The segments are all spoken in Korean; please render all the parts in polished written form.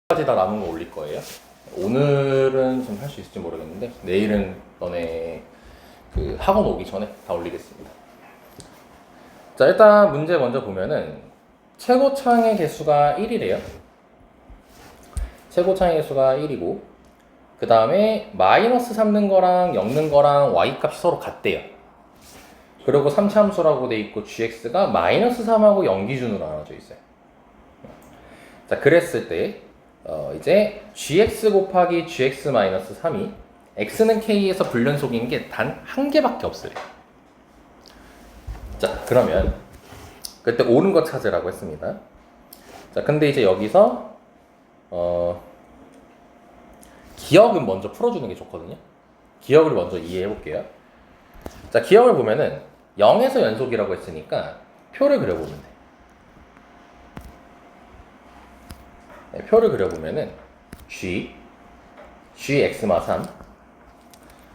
까지 다 남은 거 올릴 거예요. 오늘은 좀 할 수 있을지 모르겠는데 내일은 너네 그 학원 오기 전에 다 올리겠습니다. 자, 일단 문제 먼저 보면은 최고창의 개수가 1이래요. 최고창의 개수가 1이고 그 다음에 마이너스 3 는 거랑 0 는 거랑 y값이 서로 같대요. 그리고 3차함수라고 돼 있고 gx가 마이너스 3하고 0 기준으로 나눠져 있어요. 자, 그랬을 때 이제 gx 곱하기 gx 마이너스 3이 x는 k에서 불연속인 게 단 한 개밖에 없어요. 자, 그러면 그때 옳은 거 찾으라고 했습니다. 자, 근데 이제 여기서 기억은 먼저 풀어주는 게 좋거든요. 기억을 먼저 이해해 볼게요. 자, 기억을 보면은 0에서 연속이라고 했으니까 표를 그려보면 돼. 네, 표를 그려보면은 gx마 3.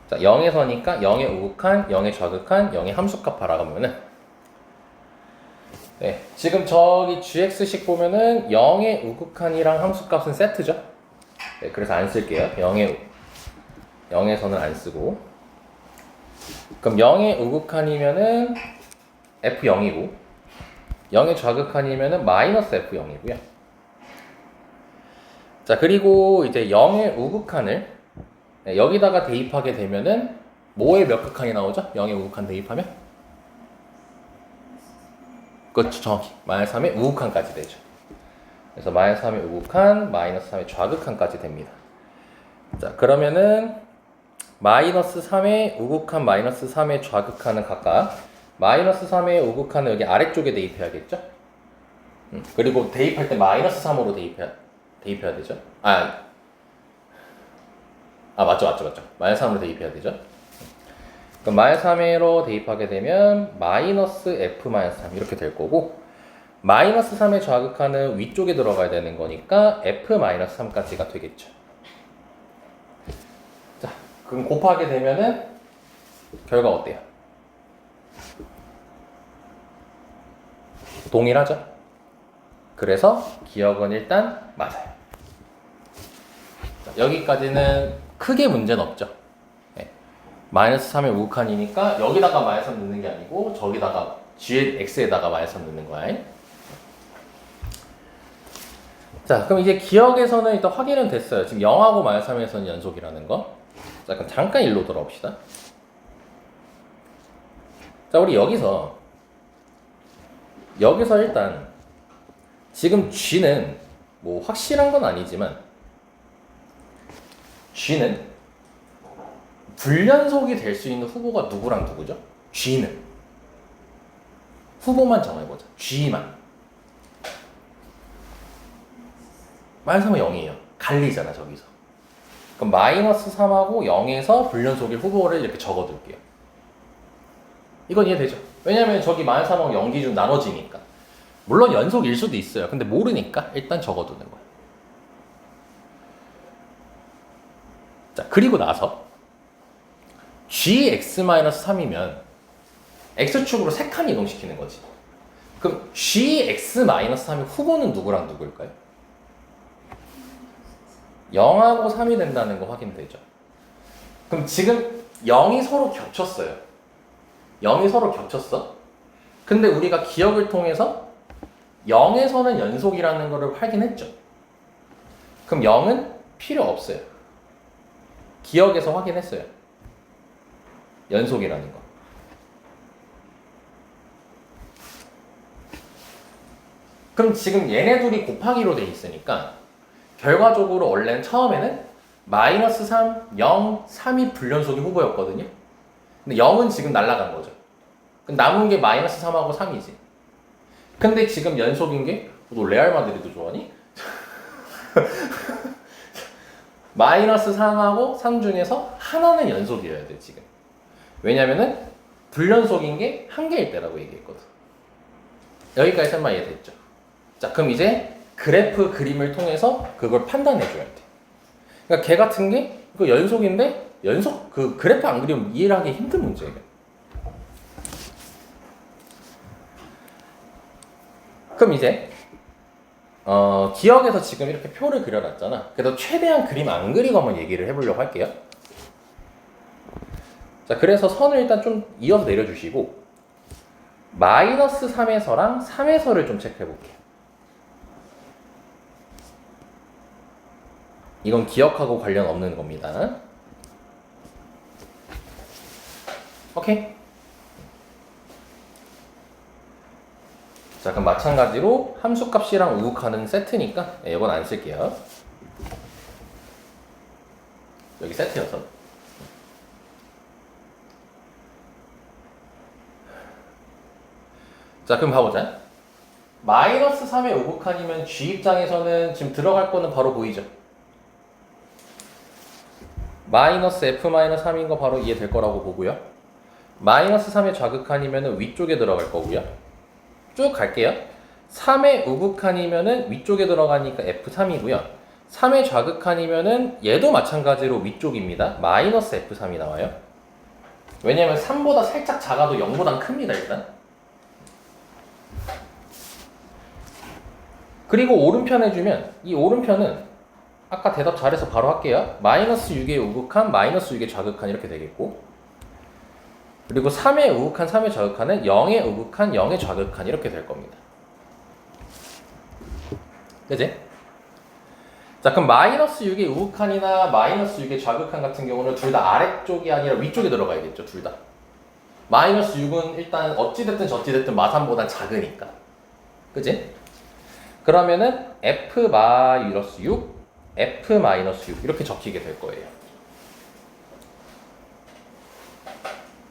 자, 0에서니까 0의 우극한, 0의 좌극한, 0의 함수값 알아가면은 네, 지금 저기 gx식 보면은 0의 우극한이랑 함수값은 세트죠. 네, 그래서 안 쓸게요. 0에서는 안 쓰고. 그럼 0의 우극한이면은 f0이고 0의 좌극한이면은 마이너스 f0이고요. 자, 그리고 이제 0의 우극한을 여기다가 대입하게 되면은 뭐의 몇 극한이 나오죠? 0의 우극한 대입하면? 그렇죠, 정확히 마이너스 3의 우극한까지 되죠. 그래서 마이너스 3의 우극한, 마이너스 3의 좌극한까지 됩니다. 자, 그러면은 마이너스 3의 우극한, 마이너스 3의 좌극한은 각각 마이너스 3의 우극한은 여기 아래쪽에 대입해야겠죠? 그리고 대입할 때 마이너스 3으로 대입해야 되죠? 맞죠. 마이너스 3으로 대입해야 되죠? 그럼 마이너스 3으로 대입하게 되면 마이너스 f-3 이렇게 될 거고 마이너스 3의 좌극한은 위쪽에 들어가야 되는 거니까 f-3까지가 되겠죠. 자, 그럼 곱하게 되면은 결과 어때요? 동일하죠? 그래서 기억은 일단 맞아요. 자, 여기까지는 크게 문제는 없죠. 네. 마이너스 3의 우극한이니까 여기다가 마이너스 3 넣는 게 아니고 저기다가 gx에다가 마이너스 3 넣는 거야. 자, 그럼 이제 기억에서는 일단 확인은 됐어요. 지금 0하고 마이너스 3에서는 연속이라는 거. 자, 그럼 잠깐 일로 돌아옵시다. 자, 우리 여기서 일단 지금 g는 뭐 확실한 건 아니지만 g는 불연속이 될 수 있는 후보가 누구랑 누구죠? g는 후보만 정해보자. g만 마이너스 3은 0이에요. 갈리잖아 저기서. 그럼 마이너스 3하고 0에서 불연속일 후보를 이렇게 적어둘게요. 이건 이해되죠? 왜냐면 저기 마이너스 3하고 0 기준 나눠지니까. 물론 연속일 수도 있어요. 근데 모르니까 일단 적어두는 거예요. 자, 그리고 나서 gx-3이면 x축으로 3칸 이동시키는 거지. 그럼 gx-3의 후보는 누구랑 누구일까요? 0하고 3이 된다는 거 확인되죠? 그럼 지금 0이 서로 겹쳤어요. 0이 서로 겹쳤어. 근데 우리가 기억을 통해서 0에서는 연속이라는 거를 확인했죠. 그럼 0은 필요 없어요. 기억에서 확인했어요. 연속이라는 거. 그럼 지금 얘네 둘이 곱하기로 돼 있으니까 결과적으로 원래는 처음에는 마이너스 3, 0, 3이 불연속의 후보였거든요. 근데 0은 지금 날아간 거죠. 그럼 남은 게 마이너스 3하고 3이지. 근데 지금 연속인 게, 너 레알 마드리드 좋아하니? 마이너스 3하고 3 중에서 하나는 연속이어야 돼, 지금. 왜냐면은 불연속인 게 한 개일 때라고 얘기했거든. 여기까지 설마 이해됐죠? 자, 그럼 이제 그래프 그림을 통해서 그걸 판단해 줘야 돼. 그러니까 걔 같은 게 이거 연속인데 그 그래프 안 그리면 이해를 하기 힘든 문제예요. 그럼 이제 기억에서 지금 이렇게 표를 그려놨잖아. 그래서 최대한 그림 안 그리고 한번 얘기를 해보려고 할게요. 자, 그래서 선을 일단 좀 이어서 내려주시고 마이너스 3에서랑 3에서를 좀 체크해볼게요. 이건 기억하고 관련 없는 겁니다. 오케이. 자, 그럼 마찬가지로 함수값이랑 우극하는 세트니까 이건 안 쓸게요. 여기 세트여서. 자, 그럼 봐보자. 마이너스 3의 우극한이면 G 입장에서는 지금 들어갈 거는 바로 보이죠? 마이너스 F-3인 거 바로 이해될 거라고 보고요. 마이너스 3의 좌극한이면 위쪽에 들어갈 거고요. 쭉 갈게요. 3의 우극한이면 위쪽에 들어가니까 F3이고요. 3의 좌극한이면 얘도 마찬가지로 위쪽입니다. 마이너스 F3이 나와요. 왜냐면 3보다 살짝 작아도 0보단 큽니다, 일단. 그리고 오른편 해주면 이 오른편은 아까 대답 잘해서 바로 할게요. 마이너스 6의 우극한, 마이너스 6의 좌극한 이렇게 되겠고, 그리고 3의 우극한, 3의 좌극한은 0의 우극한, 0의 좌극한 이렇게 될 겁니다. 그지? 자, 그럼 마이너스 6의 우극한이나 마이너스 6의 좌극한 같은 경우는 둘 다 아래쪽이 아니라 위쪽에 들어가야겠죠, 둘 다. 마이너스 6은 일단 어찌됐든 저찌됐든 마3보단 작으니까. 그지? 그러면은 F-6, F-6 이렇게 적히게 될 거예요.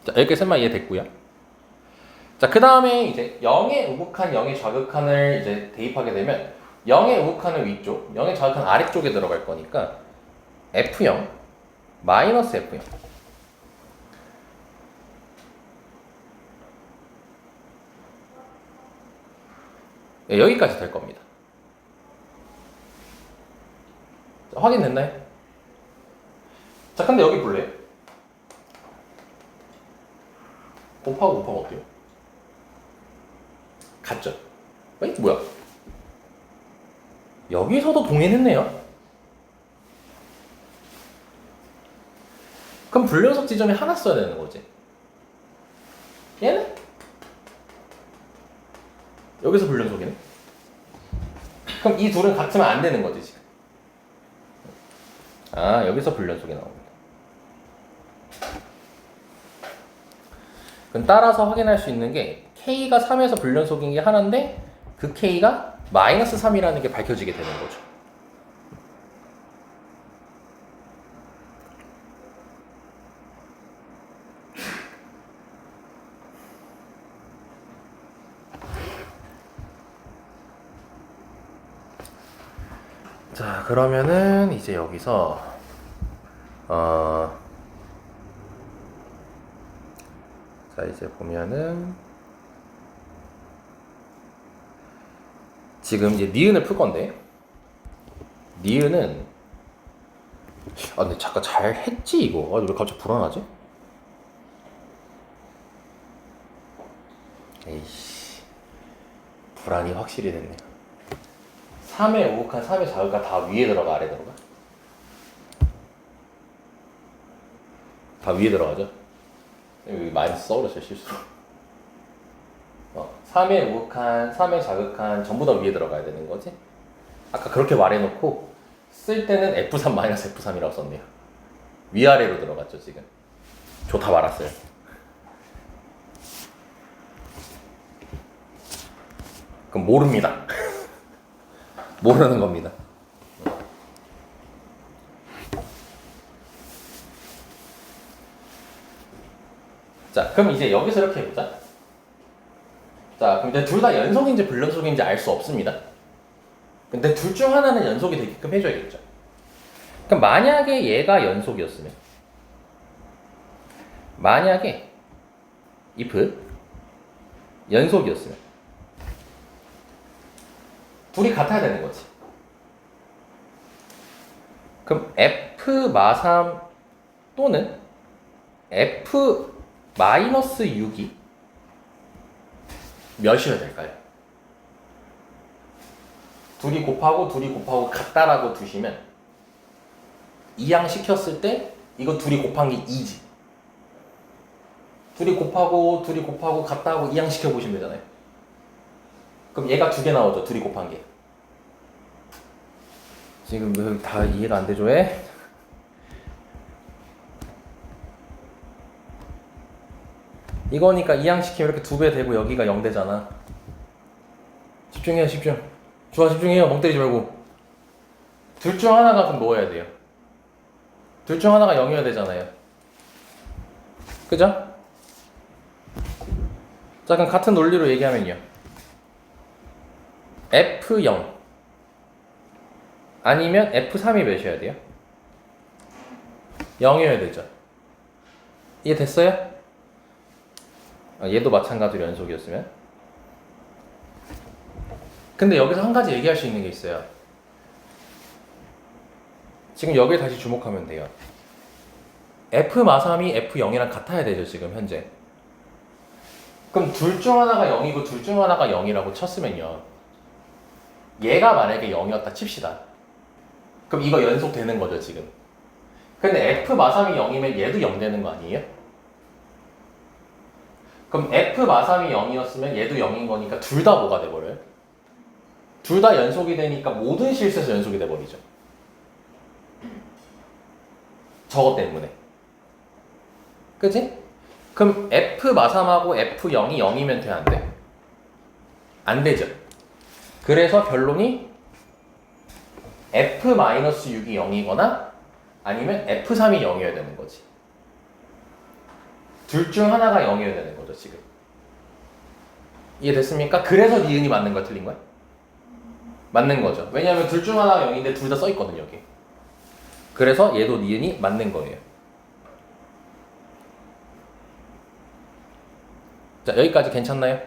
자, 여기까지만 이해됐고요. 자, 그 다음에 이제 0의 우극한, 0의 좌극한을 이제 대입하게 되면 0의 우극한은 위쪽, 0의 좌극한 아래쪽에 들어갈 거니까 F0, 마이너스 F0. 네, 여기까지 될 겁니다. 자, 확인됐나요? 자, 근데 여기 볼래요? 곱하고 곱하면 어때요? 같죠? 에이, 뭐야? 여기서도 동일했네요. 그럼 불연속 지점이 하나 써야 되는 거지. 얘는? 여기서 불연속이네. 그럼 이 둘은 같으면 안 되는 거지, 지금. 아, 여기서 불연속이 나옵니다. 그럼 따라서 확인할 수 있는 게 K가 3에서 불연속인 게 하나인데 그 K가 마이너스 3이라는 게 밝혀지게 되는 거죠. 자, 그러면은 이제 여기서 자, 이제 보면은 지금 이제 니은을 풀 건데 니은은 근데 잠깐 잘 했지 이거. 왜 갑자기 불안하지? 에이씨, 불안이 확실히 됐네. 3의 우극한, 3의 좌극한 다 위에 들어가, 아래 들어가? 다 위에 들어가죠? 여기 마이너스 써버렸어요, 실수로. 3의 우극한, 3의 좌극한 전부 다 위에 들어가야 되는 거지? 아까 그렇게 말해놓고 쓸 때는 F3 마이너스 F3이라고 썼네요. 위아래로 들어갔죠, 지금. 좋다 말았어요. 그럼 모릅니다. 모르는 겁니다. 자, 그럼 이제 여기서 이렇게 해보자. 자, 그럼 이제 둘 다 연속인지 불연속인지 알 수 없습니다. 근데 둘 중 하나는 연속이 되게끔 해줘야겠죠. 그럼 만약에 얘가 연속이었으면, 만약에 if 연속이었으면 둘이 같아야 되는 거지. 그럼 f 마3 또는 f 마이너스 6이 몇이어야 될까요? 둘이 곱하고 같다라고 두시면 이항시켰을 때 이거 둘이 곱한 게 2지. 둘이 곱하고 같다고 이항시켜 보시면 되잖아요. 그럼 얘가 2개 나오죠. 둘이 곱한 게. 지금 왜 다 이해가 안 되죠? 왜? 이거니까 이항시키면 이렇게 2배 되고 여기가 0 되잖아. 집중해요, 집중. 좋아, 집중해요. 멍 때리지 말고. 둘 중 하나가 그럼 뭐 해야 돼요? 둘 중 하나가 0이어야 되잖아요. 그죠? 자, 그럼 같은 논리로 얘기하면요. F0 아니면 F3이 몇이어야 돼요? 0이어야 되죠. 이해됐어요? 얘도 마찬가지로 연속이었으면. 근데 여기서 한 가지 얘기할 수 있는 게 있어요. 지금 여기에 다시 주목하면 돼요. F 마삼이 F0이랑 같아야 되죠, 지금 현재. 그럼 둘 중 하나가 0이고 둘 중 하나가 0이라고 쳤으면요. 얘가 만약에 0이었다 칩시다. 그럼 이거 연속되는 거죠, 지금. 근데 F 마삼이 0이면 얘도 0 되는 거 아니에요? 그럼 F 마삼이 0이었으면 얘도 0인 거니까 둘 다 뭐가 돼버려요? 둘 다 연속이 되니까 모든 실수에서 연속이 돼버리죠. 저것 때문에. 그치? 그럼 F 마삼하고 F0이 0이면 돼, 안 돼? 안 되죠. 그래서 결론이 F-6이 0이거나 아니면 F3이 0이어야 되는 거지. 둘 중 하나가 0이어야 되는 거죠, 지금. 이해됐습니까? 그래서 니은이 맞는 거야, 틀린 거야? 맞는 거죠. 왜냐하면 둘 중 하나가 0인데 둘 다 써있거든, 여기. 그래서 얘도 니은이 맞는 거예요. 자, 여기까지 괜찮나요?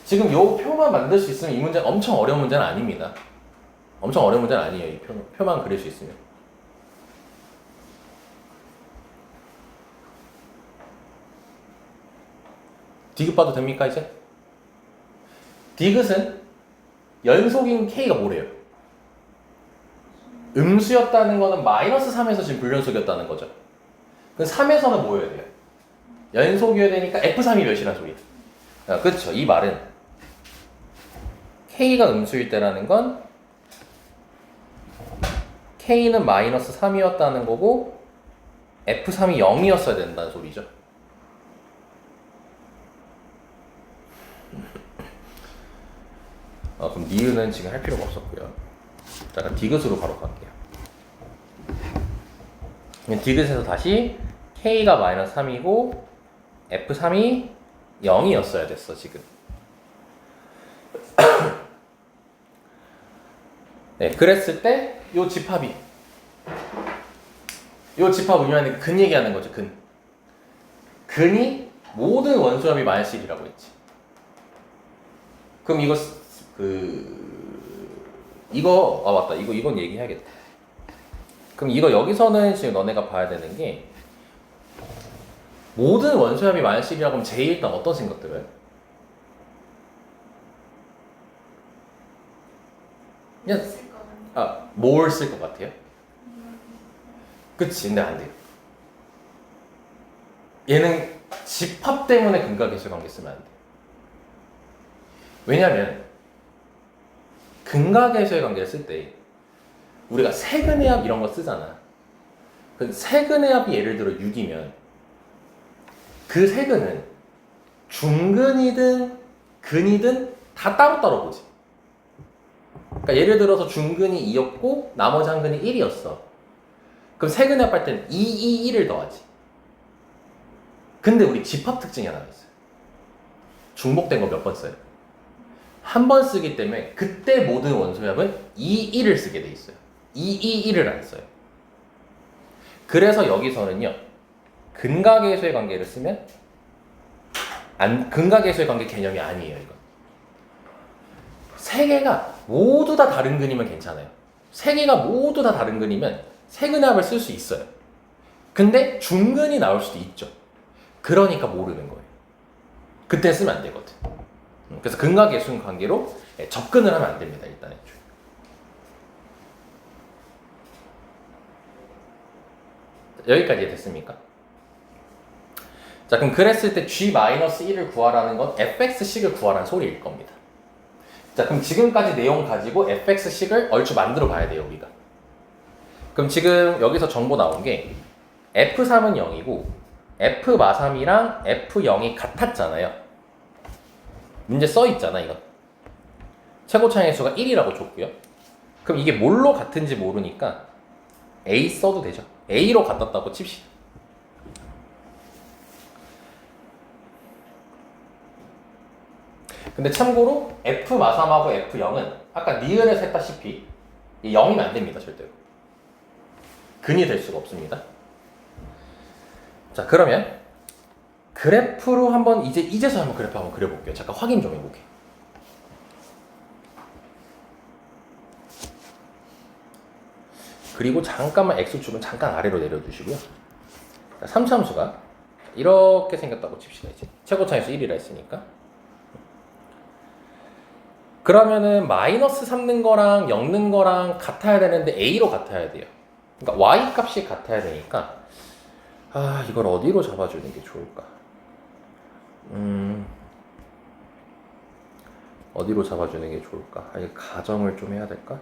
지금 요 표만 만들 수 있으면 이 문제 엄청 어려운 문제는 아닙니다. 엄청 어려운 문제는 아니에요. 이 표만 그릴 수 있으면. 디귿 봐도 됩니까, 이제? 디귿은 연속인 K가 뭐래요? 음수였다는 거는 -3에서 지금 불연속이었다는 거죠. 그럼 3에서는 뭐여야 돼요? 연속이어야 되니까 F3이 몇이란 소리야? 아, 그렇죠. 이 말은 K가 음수일 때라는 건 K는 -3이었다는 거고 F3이 0이었어야 된다는 소리죠. 그럼 니은은 지금 할 필요가 없었고요. 자, 그럼 디귿으로 바로 갈게요. 디귿에서 다시 K가 -3이고 F3이 0이었어야 됐어, 지금. 네, 그랬을 때 요 집합이 요 집합 의미하는 근 얘기하는 거죠, 근. 근이 모든 원수합이 -1이라고 했지. 그럼 맞다. 이건 얘기해야겠다. 그럼 이거 여기서는 지금 너네가 봐야 되는 게 모든 원수합이 -1이라고 하면 제일 일단 어떤 생각 들어요? 그냥 뭘 쓸 것 같아요? 그치, 근데 안 돼요. 얘는 집합 때문에 근각계수의 관계 쓰면 안 돼. 왜냐면 근각계수의 관계를 쓸 때 우리가 세근의 합 이런 거 쓰잖아. 그 세근의 합이 예를 들어 6이면 그 세근은 중근이든 근이든 다 따로따로 보지. 그러니까 예를 들어서 중근이 2였고 나머지 한 근이 1이었어. 그럼 세근의 합 할 때는 2, 2, 1을 더하지. 근데 우리 집합 특징이 하나 있어요. 중복된 거 몇 번 써요? 한 번 쓰기 때문에 그때 모든 원소의 합은 2, 1을 쓰게 돼 있어요. 2, 2, 1을 안 써요. 그래서 여기서는요. 근각계수의 관계를 쓰면 근각계수의 관계 개념이 아니에요, 이거. 세 개가 모두 다 다른 근이면 괜찮아요. 세 개가 모두 다 다른 근이면 세근의 합을 쓸 수 있어요. 근데 중근이 나올 수도 있죠. 그러니까 모르는 거예요. 그때 쓰면 안 되거든. 그래서 근각예수인 관계로 접근을 하면 안 됩니다. 일단 애초에. 여기까지 됐습니까? 자, 그럼 그랬을 때 G-1을 구하라는 건 fx식을 구하라는 소리일 겁니다. 자, 그럼 지금까지 내용 가지고 fx식을 얼추 만들어 봐야 돼요, 우리가. 그럼 지금 여기서 정보 나온 게 f3은 0이고 f-3이랑 f0이 같았잖아요. 문제 써 있잖아, 이건. 최고차의 수가 1이라고 줬고요. 그럼 이게 뭘로 같은지 모르니까 a 써도 되죠. a로 같았다고 칩시다. 근데 참고로 f-3하고 f0은 아까 니은에서 했다시피 0이면 안 됩니다, 절대로. 근이 될 수가 없습니다. 자, 그러면 그래프로 한번 이제서 한번 그래프 한번 그려볼게요. 잠깐 확인 좀 해볼게요. 그리고 잠깐만 X축은 잠깐 아래로 내려주시고요. 자, 3참수가 이렇게 생겼다고 칩시다. 이제 최고차에서 1이라 했으니까. 그러면은 마이너스 3는 거랑 0는 거랑 같아야 되는데 A로 같아야 돼요. 그러니까 Y 값이 같아야 되니까 이걸 어디로 잡아주는 게 좋을까? 어디로 잡아주는 게 좋을까? 이거 가정을 좀 해야 될까?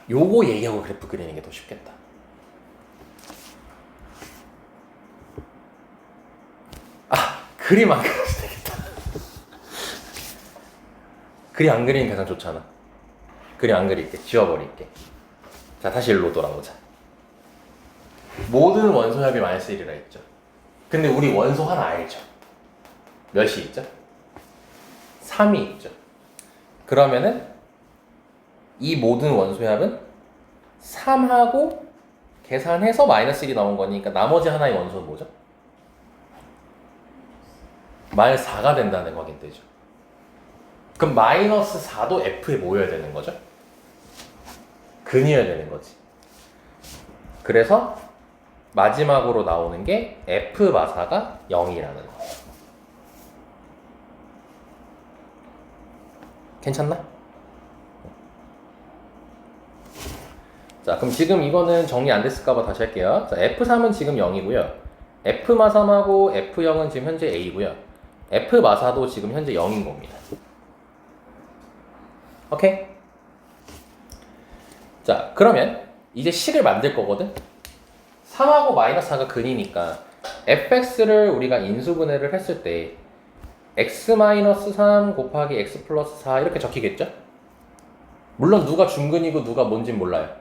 요거 얘기하고 그래프 그리는 게 더 쉽겠다. 그림 안 그려도 되겠다. 그림 안 그리는 게 가장 좋잖아. 그림 안 그릴게. 지워버릴게. 자, 다시 일로 돌아오자. 모든 원소협이 마이너스 1이라 했죠. 근데 우리 원소 하나 알죠? 몇이 있죠? 3이 있죠. 그러면은 이 모든 원소협은 3하고 계산해서 마이너스 1이 나온 거니까 나머지 하나의 원소는 뭐죠? 마이너스 4가 된다는 거 확인되죠. 그럼 마이너스 4도 F에 모여야 되는 거죠? 근이어야 되는 거지. 그래서 마지막으로 나오는 게 F 마사가 0이라는 거예요. 괜찮나? 자, 그럼 지금 이거는 정리 안 됐을까봐 다시 할게요. 자, F3은 지금 0이고요. F 마삼하고 F0은 지금 현재 A고요. F 마사도 지금 현재 0인 겁니다. 오케이? 자, 그러면 이제 식을 만들 거거든? 3하고 마이너스 4가 근이니까 fx를 우리가 인수분해를 했을 때 x-3 곱하기 x 플러스 4 이렇게 적히겠죠? 물론 누가 중근이고 누가 뭔진 몰라요.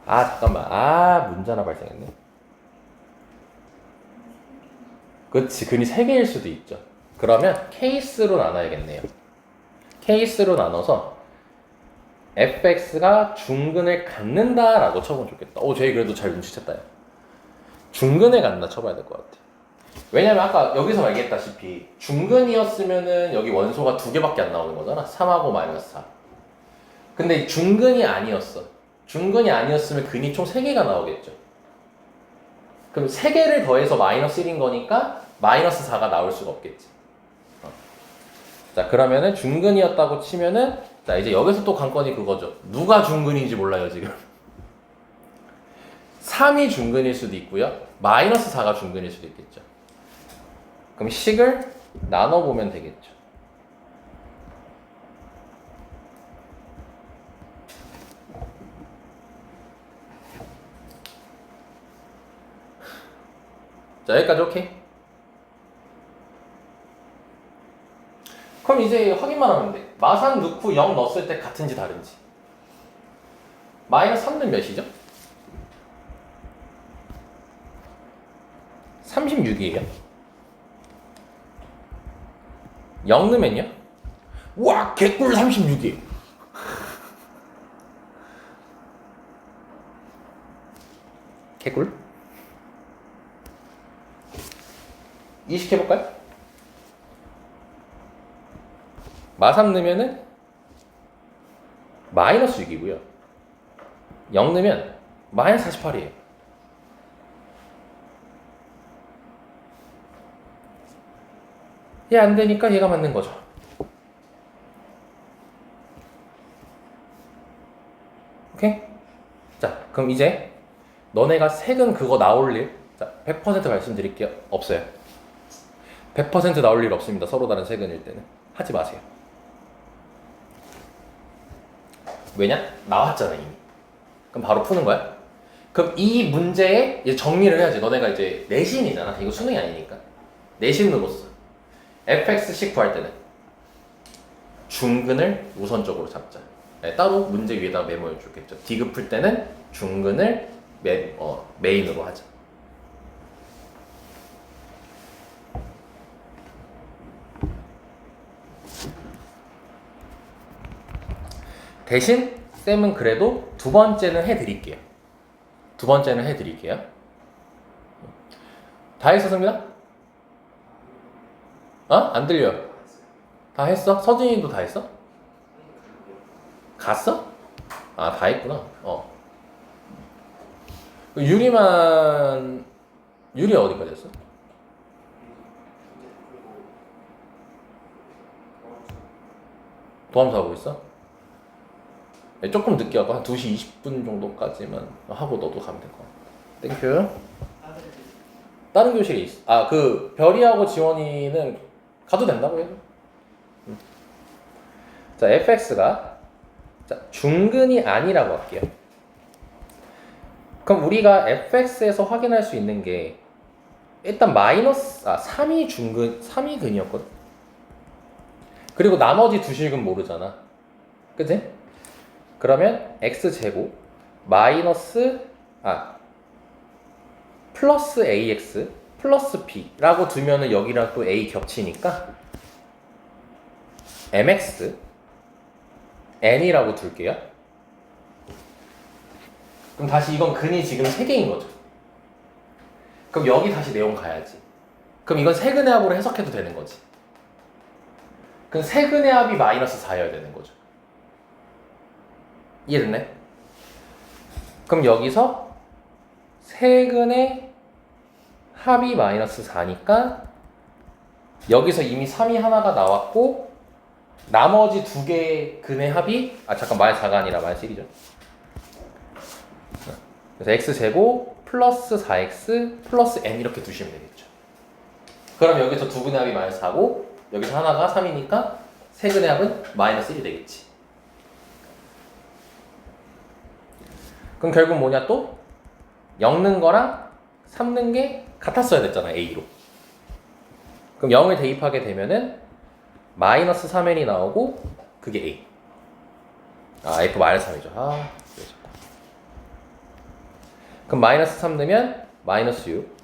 잠깐만. 문제 하나 발생했네. 그치, 근이 3개일 수도 있죠. 그러면 케이스로 나눠야겠네요. 케이스로 나눠서 fx가 중근을 갖는다라고 쳐보면 좋겠다. 저희 그래도 잘 눈치챘다요. 중근을 갖는다 쳐봐야 될 것 같아. 왜냐면 아까 여기서 얘기했다시피 중근이었으면은 여기 원소가 2개밖에 안 나오는 거잖아. 3하고 마이너스 4. 근데 중근이 아니었어. 중근이 아니었으면 근이 총 3개가 나오겠죠. 그럼 3개를 더해서 마이너스 1인 거니까 마이너스 4가 나올 수가 없겠지. 자, 그러면은 중근이었다고 치면은 자, 이제 여기서 또 관건이 그거죠. 누가 중근인지 몰라요, 지금. 3이 중근일 수도 있고요. 마이너스 4가 중근일 수도 있겠죠. 그럼 식을 나눠보면 되겠죠. 자, 여기까지 오케이? 그럼 이제 확인만 하면 돼. 마산 넣고 0 넣었을 때 같은지 다른지. 마이너스 3는 몇이죠? 36이에요. 0 넣으면요? 와, 개꿀 36이에요. 개꿀? 이식해볼까요? 마3 넣으면은 마이너스 6이고요. 0 넣으면 마이너스 48이에요. 얘 안 되니까 얘가 맞는 거죠. 오케이? 자, 그럼 이제 너네가 색은 그거 나올 일, 자, 100% 말씀드릴게요. 없어요. 100% 나올 일 없습니다. 서로 다른 색은일 때는. 하지 마세요. 왜냐? 나왔잖아, 이미. 그럼 바로 푸는 거야. 그럼 이 문제에 이제 정리를 해야지. 너네가 이제 내신이잖아. 이거 수능이 아니니까. 내신으로서 fx식 구할 때는 중근을 우선적으로 잡자. 네, 따로 문제 위에다 메모해 주겠죠. 디귿 풀 때는 중근을 메인으로 하자. 대신 쌤은 그래도 두 번째는 해드릴게요. 두 번째는 해드릴게요. 다 했어, 승민아? 어? 안 들려. 다 했어? 서준이도 다 했어? 갔어? 아, 다 했구나. 유리 어디까지 했어? 도함수 하고 있어? 네, 조금 늦게 하고 한 2시 20분 정도까지만 하고 너도 가면 될 것 같아. 땡큐. 다른 교실에 있어. 아, 그 별이하고 지원이는 가도 된다고 해도. 자, fx가 자, 중근이 아니라고 할게요. 그럼 우리가 fx에서 확인할 수 있는 게 일단 3이 중근, 3이 근이었거든. 그리고 나머지 두 식은 모르잖아. 그치? 그러면 x제곱 플러스 ax 플러스 b라고 두면은 여기랑 또 a 겹치니까 mx n이라고 둘게요. 그럼 다시 이건 근이 지금 3개인 거죠. 그럼 여기 다시 내용 가야지. 그럼 이건 세근의 합으로 해석해도 되는 거지. 그럼 세근의 합이 마이너스 4여야 되는 거죠. 이해됐네? 그럼 여기서 세근의 합이 마이너스 4니까 여기서 이미 3이 하나가 나왔고 나머지 두 개의 근의 합이 잠깐 마이너스 4가 아니라 마이너스 1이죠. 그래서 x제곱 플러스 4x 플러스 n 이렇게 두시면 되겠죠. 그럼 여기서 두 근의 합이 마이너스 4고 여기서 하나가 3이니까 세 근의 합은 마이너스 1이 되겠지. 그럼 결국 뭐냐 또? 엮는 거랑 삼는 게 같았어야 됐잖아, a로. 그럼 0을 대입하게 되면은 마이너스 3n이 나오고 그게 a. f 마이너스 3이죠. 그럼 마이너스 3 넣으면 마이너스 6.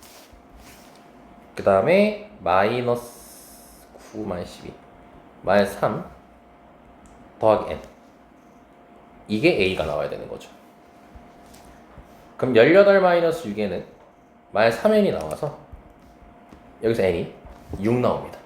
그 다음에 마이너스 9 마이너스 12 마이너스 3 더하기 n. 이게 a가 나와야 되는 거죠. 그럼 18 마이너스 6에는 마이너스 3n이 나와서 여기서 n이 6 나옵니다.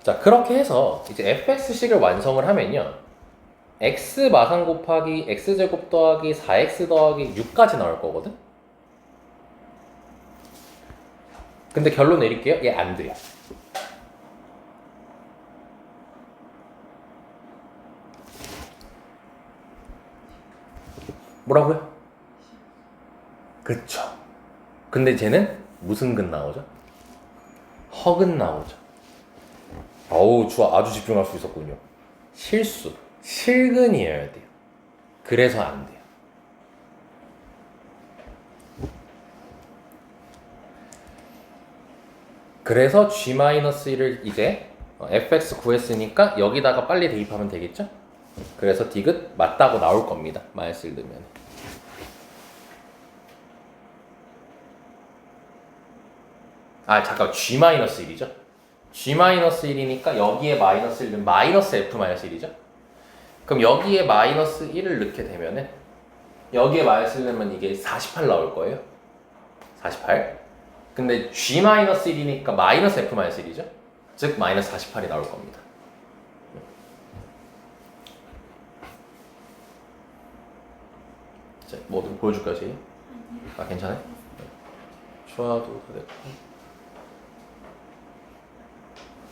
자, 그렇게 해서 이제 fx식을 완성을 하면요. x 마상 곱하기 x제곱 더하기 4x 더하기 6까지 나올 거거든? 근데 결론 내릴게요. 얘 안 돼요. 뭐라고요? 그쵸. 근데 쟤는 무슨 근 나오죠? 허근 나오죠. 어우, 좋아. 아주 집중할 수 있었군요. 실수. 실근이어야 돼요. 그래서 안 돼요. 그래서 g-1을 이제 fx 구했으니까 여기다가 빨리 대입하면 되겠죠? 그래서 디귿 맞다고 나올 겁니다. 마이너스 1 넣으면. 잠깐. g-1이죠? g-1이니까 여기에 마이너스 1은 마이너스 f-1이죠? 그럼 여기에 마이너스 1을 넣게 되면은 여기에 마이너스 1 넣으면 이게 48 나올 거예요. 48. 근데 G-1이니까 마이너스 F-1이죠. 즉 마이너스 48이 나올 겁니다. 자, 뭐 보여줄까요, 제이? 아, 괜찮아요? 좋아도 됐고.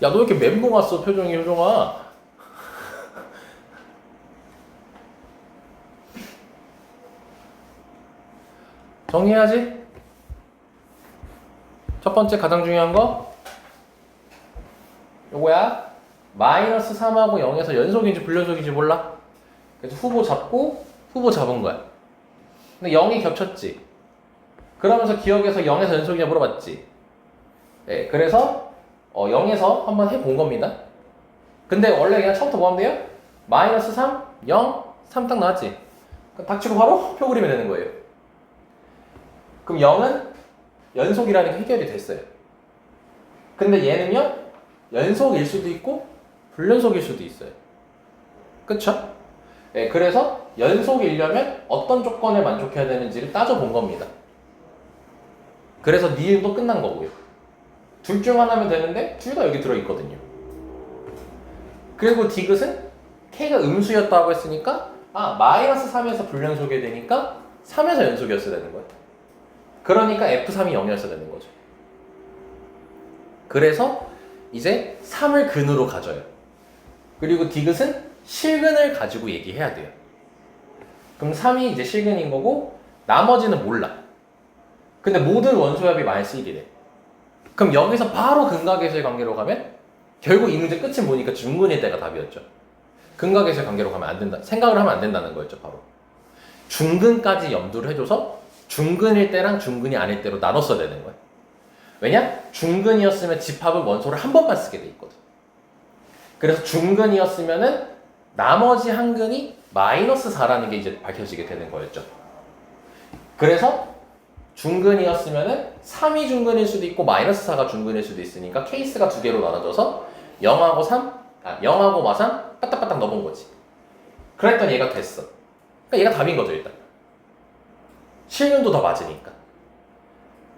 야, 너 왜 이렇게 멘붕 왔어, 표정이, 효정아? 정리해야지. 첫 번째 가장 중요한 거 요거야. 마이너스 3하고 0에서 연속인지 불연속인지 몰라. 그래서 후보 잡고 후보 잡은 거야. 근데 0이 겹쳤지. 그러면서 기억에서 0에서 연속이냐 물어봤지. 네, 그래서 0에서 한번 해본 겁니다. 근데 원래 그냥 처음부터 뭐 하면 돼요? 마이너스 3, 0, 3 딱 나왔지. 그럼 닥치고 바로 표 그리면 되는 거예요. 그럼 0은 연속이라는 게 해결이 됐어요. 근데 얘는요, 연속일 수도 있고 불연속일 수도 있어요. 그쵸? 네, 그래서 연속이려면 어떤 조건에 만족해야 되는지를 따져본 겁니다. 그래서 니은도 끝난 거고요. 둘 중 하나면 되는데 둘 다 여기 들어있거든요. 그리고 디귿은 K가 음수였다고 했으니까 마이너스 3에서 불연속이 되니까 3에서 연속이었어야 되는 거예요. 그러니까 F3이 0이었어야 되는 거죠. 그래서 이제 3을 근으로 가져요. 그리고 디귿은 실근을 가지고 얘기해야 돼요. 그럼 3이 이제 실근인 거고 나머지는 몰라. 근데 모든 원소합이 마이너스 1이래. 그럼 여기서 바로 근각에서의 관계로 가면 결국 이 문제 끝은 보니까 중근일 때가 답이었죠. 근각에서의 관계로 가면 안 된다. 생각을 하면 안 된다는 거였죠, 바로. 중근까지 염두를 해줘서 중근일 때랑 중근이 아닐 때로 나눴어야 되는 거예요. 왜냐? 중근이었으면 집합은 원소를 한 번만 쓰게 돼 있거든. 그래서 중근이었으면은 나머지 한 근이 마이너스 4라는 게 이제 밝혀지게 되는 거였죠. 그래서 중근이었으면은 3이 중근일 수도 있고 마이너스 4가 중근일 수도 있으니까 케이스가 두 개로 나눠져서 0하고 0하고 마3 빠딱빠딱 넣어본 거지. 그랬더니 얘가 됐어. 그러니까 얘가 답인 거죠, 일단. 실근도 더 맞으니까.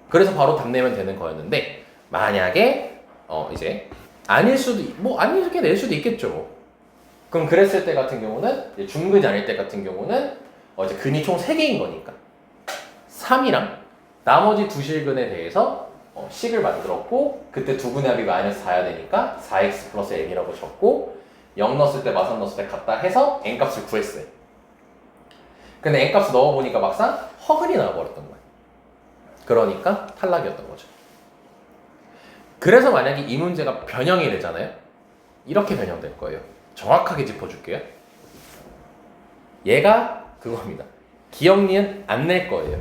그래서 바로 답 내면 되는 거였는데 만약에 이제 아닐 수도 아니게 낼 수도 있겠죠. 그럼 그랬을 때 같은 경우는 중근이 아닐 때 같은 경우는 이제 근이 총 3개인 거니까 3이랑 나머지 두 실근에 대해서 식을 만들었고 그때 두 분의 합이 마이너스 4야 되니까 4x 플러스 n이라고 적고 0 넣었을 때 마3 넣었을 때 같다 해서 n 값을 구했어요. 근데 n 값을 넣어보니까 막상 허근이 나와버렸던 거예요. 그러니까 탈락이었던 거죠. 그래서 만약에 이 문제가 변형이 되잖아요. 이렇게 변형될 거예요. 정확하게 짚어줄게요. 얘가 그겁니다. 기억 니은 안 낼 거예요.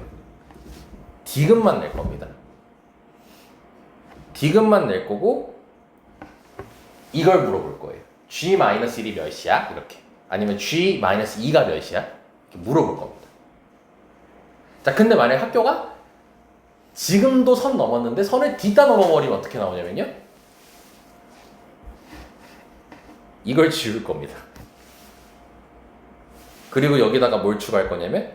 디귿만 낼 겁니다. 디귿만 낼 거고 이걸 물어볼 거예요. G-1이 몇이야? 이렇게. 아니면 G-2가 몇이야? 이렇게 물어볼 겁니다. 자, 근데 만약에 학교가 지금도 선 넘었는데 선을 뒤따 넘어버리면 어떻게 나오냐면요. 이걸 지울 겁니다. 그리고 여기다가 뭘 추가할 거냐면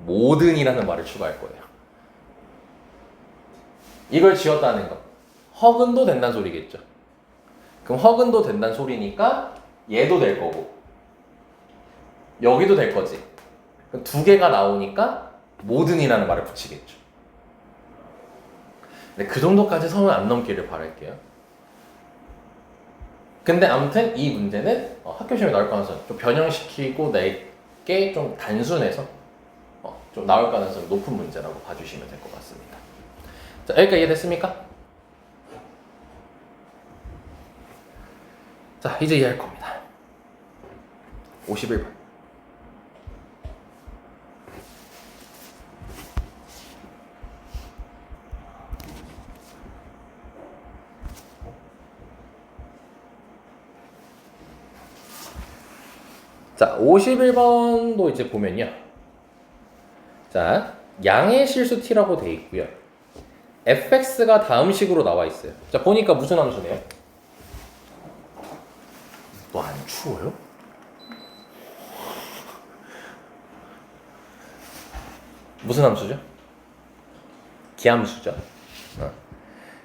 모든이라는 말을 추가할 거예요. 이걸 지웠다는 거. 허근도 된다는 소리겠죠. 그럼 허근도 된다는 소리니까 얘도 될 거고 여기도 될 거지. 그럼 두 개가 나오니까 모든이라는 말을 붙이겠죠. 근데 그 정도까지 선을 안 넘기를 바랄게요. 근데 아무튼 이 문제는 학교 시험에 나올 가능성이 좀 변형시키고 내게 좀 단순해서 좀 나올 가능성이 높은 문제라고 봐주시면 될 것 같습니다. 자, 여기까지 이해됐습니까? 자, 이제 이해할 겁니다. 51번. 자, 51번도 이제 보면요. 자, 양의 실수 t라고 돼 있고요. fx가 다음 식으로 나와 있어요. 자, 보니까 무슨 함수네요? 너 안 추워요? 무슨 함수죠? 기함수죠.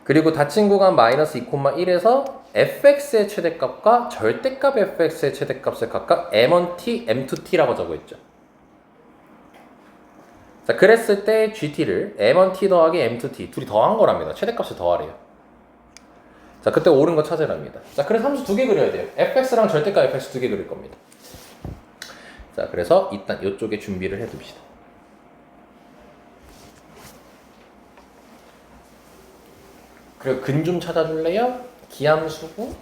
그리고 닫힌 구간 마이너스 2,1에서 fx의 최대값과 절대값 fx의 최대값을 각각 m1t, m2t라고 적어있죠. 자, 그랬을 때 gt를 m1t 더하기 m2t 둘이 더한 거랍니다. 최대값을 더하래요. 자, 그때 옳은 거 찾으랍니다. 자, 그래서 함수 두 개 그려야 돼요. fx랑 절대값 fx 두 개 그릴 겁니다. 자, 그래서 일단 이쪽에 준비를 해둡시다. 그리고 근 좀 찾아줄래요? 기함수고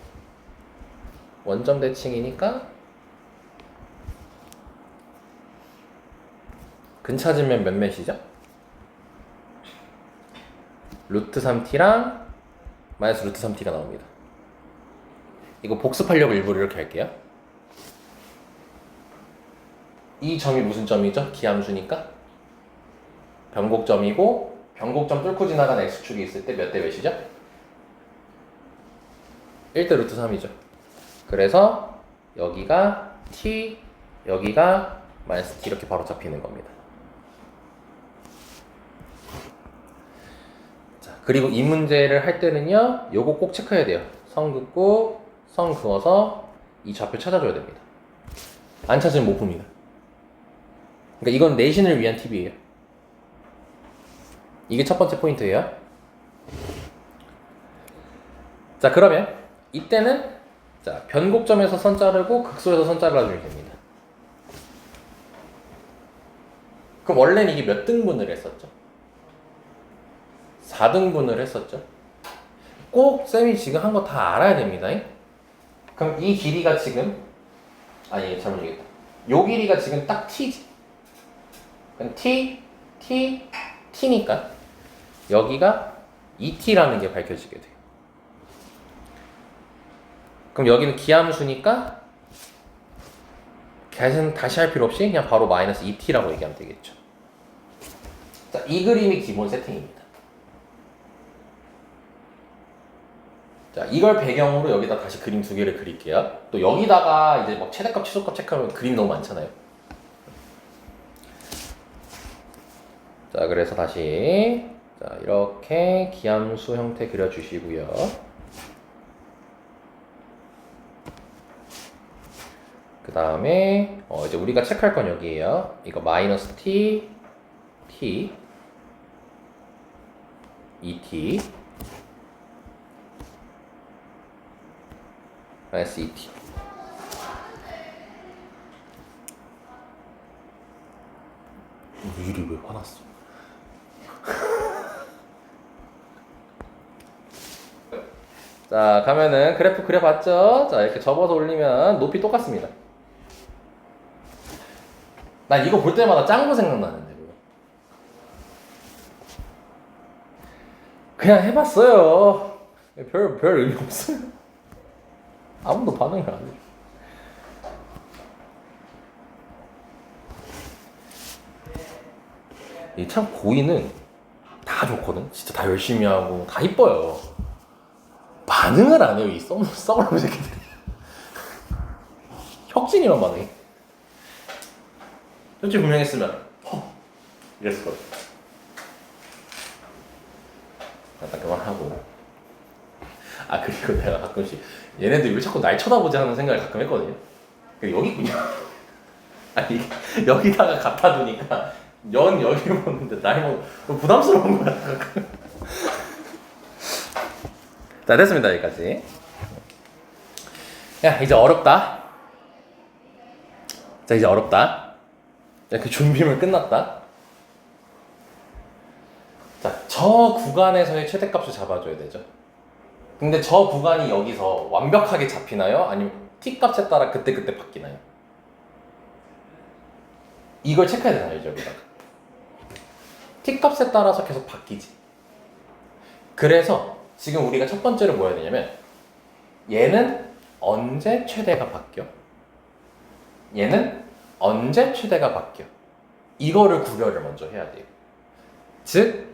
원점 대칭이니까 근 찾으면 몇몇이죠? 루트 3t랑 마이너스 루트 3t가 나옵니다. 이거 복습하려고 일부러 이렇게 할게요. 이 점이 무슨 점이죠? 기함수니까 변곡점이고 변곡점 뚫고 지나간 x축이 있을 때 몇 대 몇이죠? 1대 루트 3이죠. 그래서 여기가 t, 여기가 마이너스 t 이렇게 바로 잡히는 겁니다. 자, 그리고 이 문제를 할 때는요, 요거 꼭 체크해야 돼요. 선 긋고 선 그어서 이 좌표 찾아줘야 됩니다. 안 찾으면 못 봅니다. 그러니까 이건 내신을 위한 팁이에요. 이게 첫 번째 포인트예요. 자, 그러면 이때는 자, 변곡점에서 선 자르고 극소에서 선 잘라주면 됩니다. 그럼 원래는 이게 몇 등분을 했었죠? 4등분을 했었죠? 꼭 쌤이 지금 한 거 다 알아야 됩니다. 그럼 이 길이가 지금 아니 잘못 얘기했다. 요 길이가 지금 딱 t지. 그럼 t, t, t니까 여기가 2t라는 게 밝혀지게 돼요. 그럼 여기는 기함수니까 다시 할 필요 없이 그냥 바로 마이너스 2t라고 얘기하면 되겠죠. 자, 이 그림이 기본 세팅입니다. 자, 이걸 배경으로 여기다 다시 그림 두 개를 그릴게요. 또 여기다가 이제 막 최대값, 최소값 체크하면 그림 너무 많잖아요. 자, 그래서 다시 자, 이렇게 기함수 형태 그려주시고요. 그 다음에 이제 우리가 체크할 건 여기에요. 이거 마이너스 t, t, 2t, 마이너스 2t. 유리 왜 화났어? 자, 가면은 그래프 그려봤죠? 자, 이렇게 접어서 올리면 높이 똑같습니다. 난 이거 볼 때마다 짱구 생각나는데 그냥 해봤어요. 별 의미 없어요. 아무도 반응을 안 해. 이 참 고이는 다 좋거든. 진짜 다 열심히 하고 다 이뻐요. 반응을 안 해요. 이 썩어놓은 새끼들이. 혁진이만 반응해. 솔직히 분명했으면 이랬을 거예요. 일단 그만하고. 아, 그리고 내가 가끔씩 얘네들 왜 자꾸 날 쳐다보지 하는 생각을 가끔 했거든요. 여기 있군요. 아니, 여기다가 갖다 두니까 여기를 보는데 날 부담스러운 거야. 자, 됐습니다. 여기까지. 야, 이제 어렵다. 자, 이제 어렵다. 자, 그 준비물 끝났다. 자, 저 구간에서의 최대값을 잡아줘야 되죠. 근데 저 구간이 여기서 완벽하게 잡히나요? 아니면 t값에 따라 그때그때 바뀌나요? 이걸 체크해야 되나요, 여기다가? t값에 따라서 계속 바뀌지. 그래서 지금 우리가 첫 번째로 뭐 해야 되냐면 얘는 언제 최대가 바뀌어? 얘는 언제 최대가 바뀌어? 이거를 구별을 먼저 해야 돼요. 즉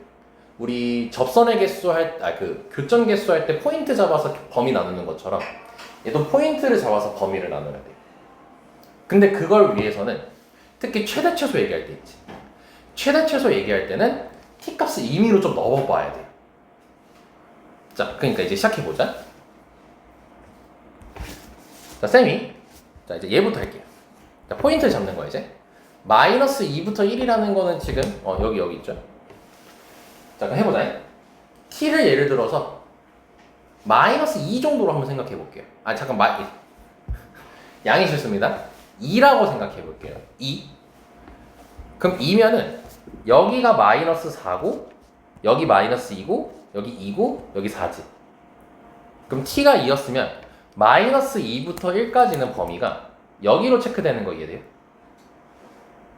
우리 접선의 개수 교점 개수 할 때 포인트 잡아서 범위 나누는 것처럼 얘도 포인트를 잡아서 범위를 나눠야 돼요. 근데 그걸 위해서는 특히 최대 최소 얘기할 때 있지. 최대 최소 얘기할 때는 t 값을 임의로 좀 넣어봐야 돼요. 자, 그러니까 이제 시작해보자. 자, 쌤이 자 이제 얘부터 할게요. 자, 포인트를 잡는 거야 이제. 마이너스 2부터 1이라는 거는 지금 여기 있죠. 자, 그럼 해보자. t를 예를 들어서 마이너스 2 정도로 한번 생각해 볼게요. 아, 잠깐 양이 싫습니다. 2라고 생각해 볼게요. 2. 그럼 2면은 여기가 마이너스 4고 여기 마이너스 2고 여기 2고 여기 4지. 그럼 t가 2였으면 마이너스 2부터 1까지는 범위가 여기로 체크되는 거 이해돼요?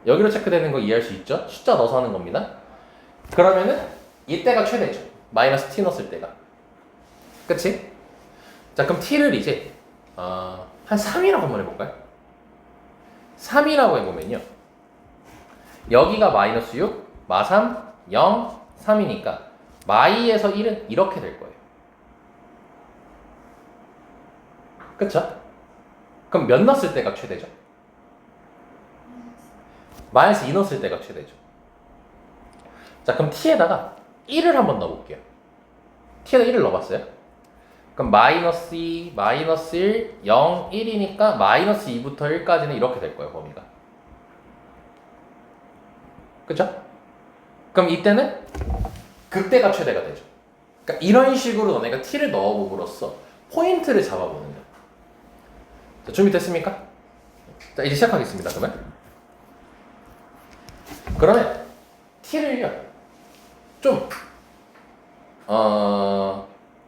여기로 체크되는 거 이해할 수 있죠? 숫자 넣어서 하는 겁니다. 그러면은 이때가 최대죠. 마이너스 t 넣었을 때가. 그치? 자, 그럼 t를 이제 한 3이라고 한번 해볼까요? 3이라고 해보면요. 여기가 마이너스 6, 마3, 0, 3이니까 마이에서 1은 이렇게 될 거예요. 그쵸? 그럼 몇 넣었을 때가 최대죠? 마이너스 2 넣었을 때가 최대죠. 자, 그럼 t에다가 1을 한번 넣어볼게요. t에다 1을 넣어봤어요? 그럼 마이너스 2, 마이너스 1, 0, 1이니까 마이너스 2부터 1까지는 이렇게 될 거예요, 범위가. 그쵸? 그럼 이때는 극대가 최대가 되죠. 그러니까 이런 식으로 너네가 t를 넣어봄으로써 포인트를 잡아보는 거예요. 자, 준비됐습니까? 자, 이제 시작하겠습니다, 그러면 t를요, 좀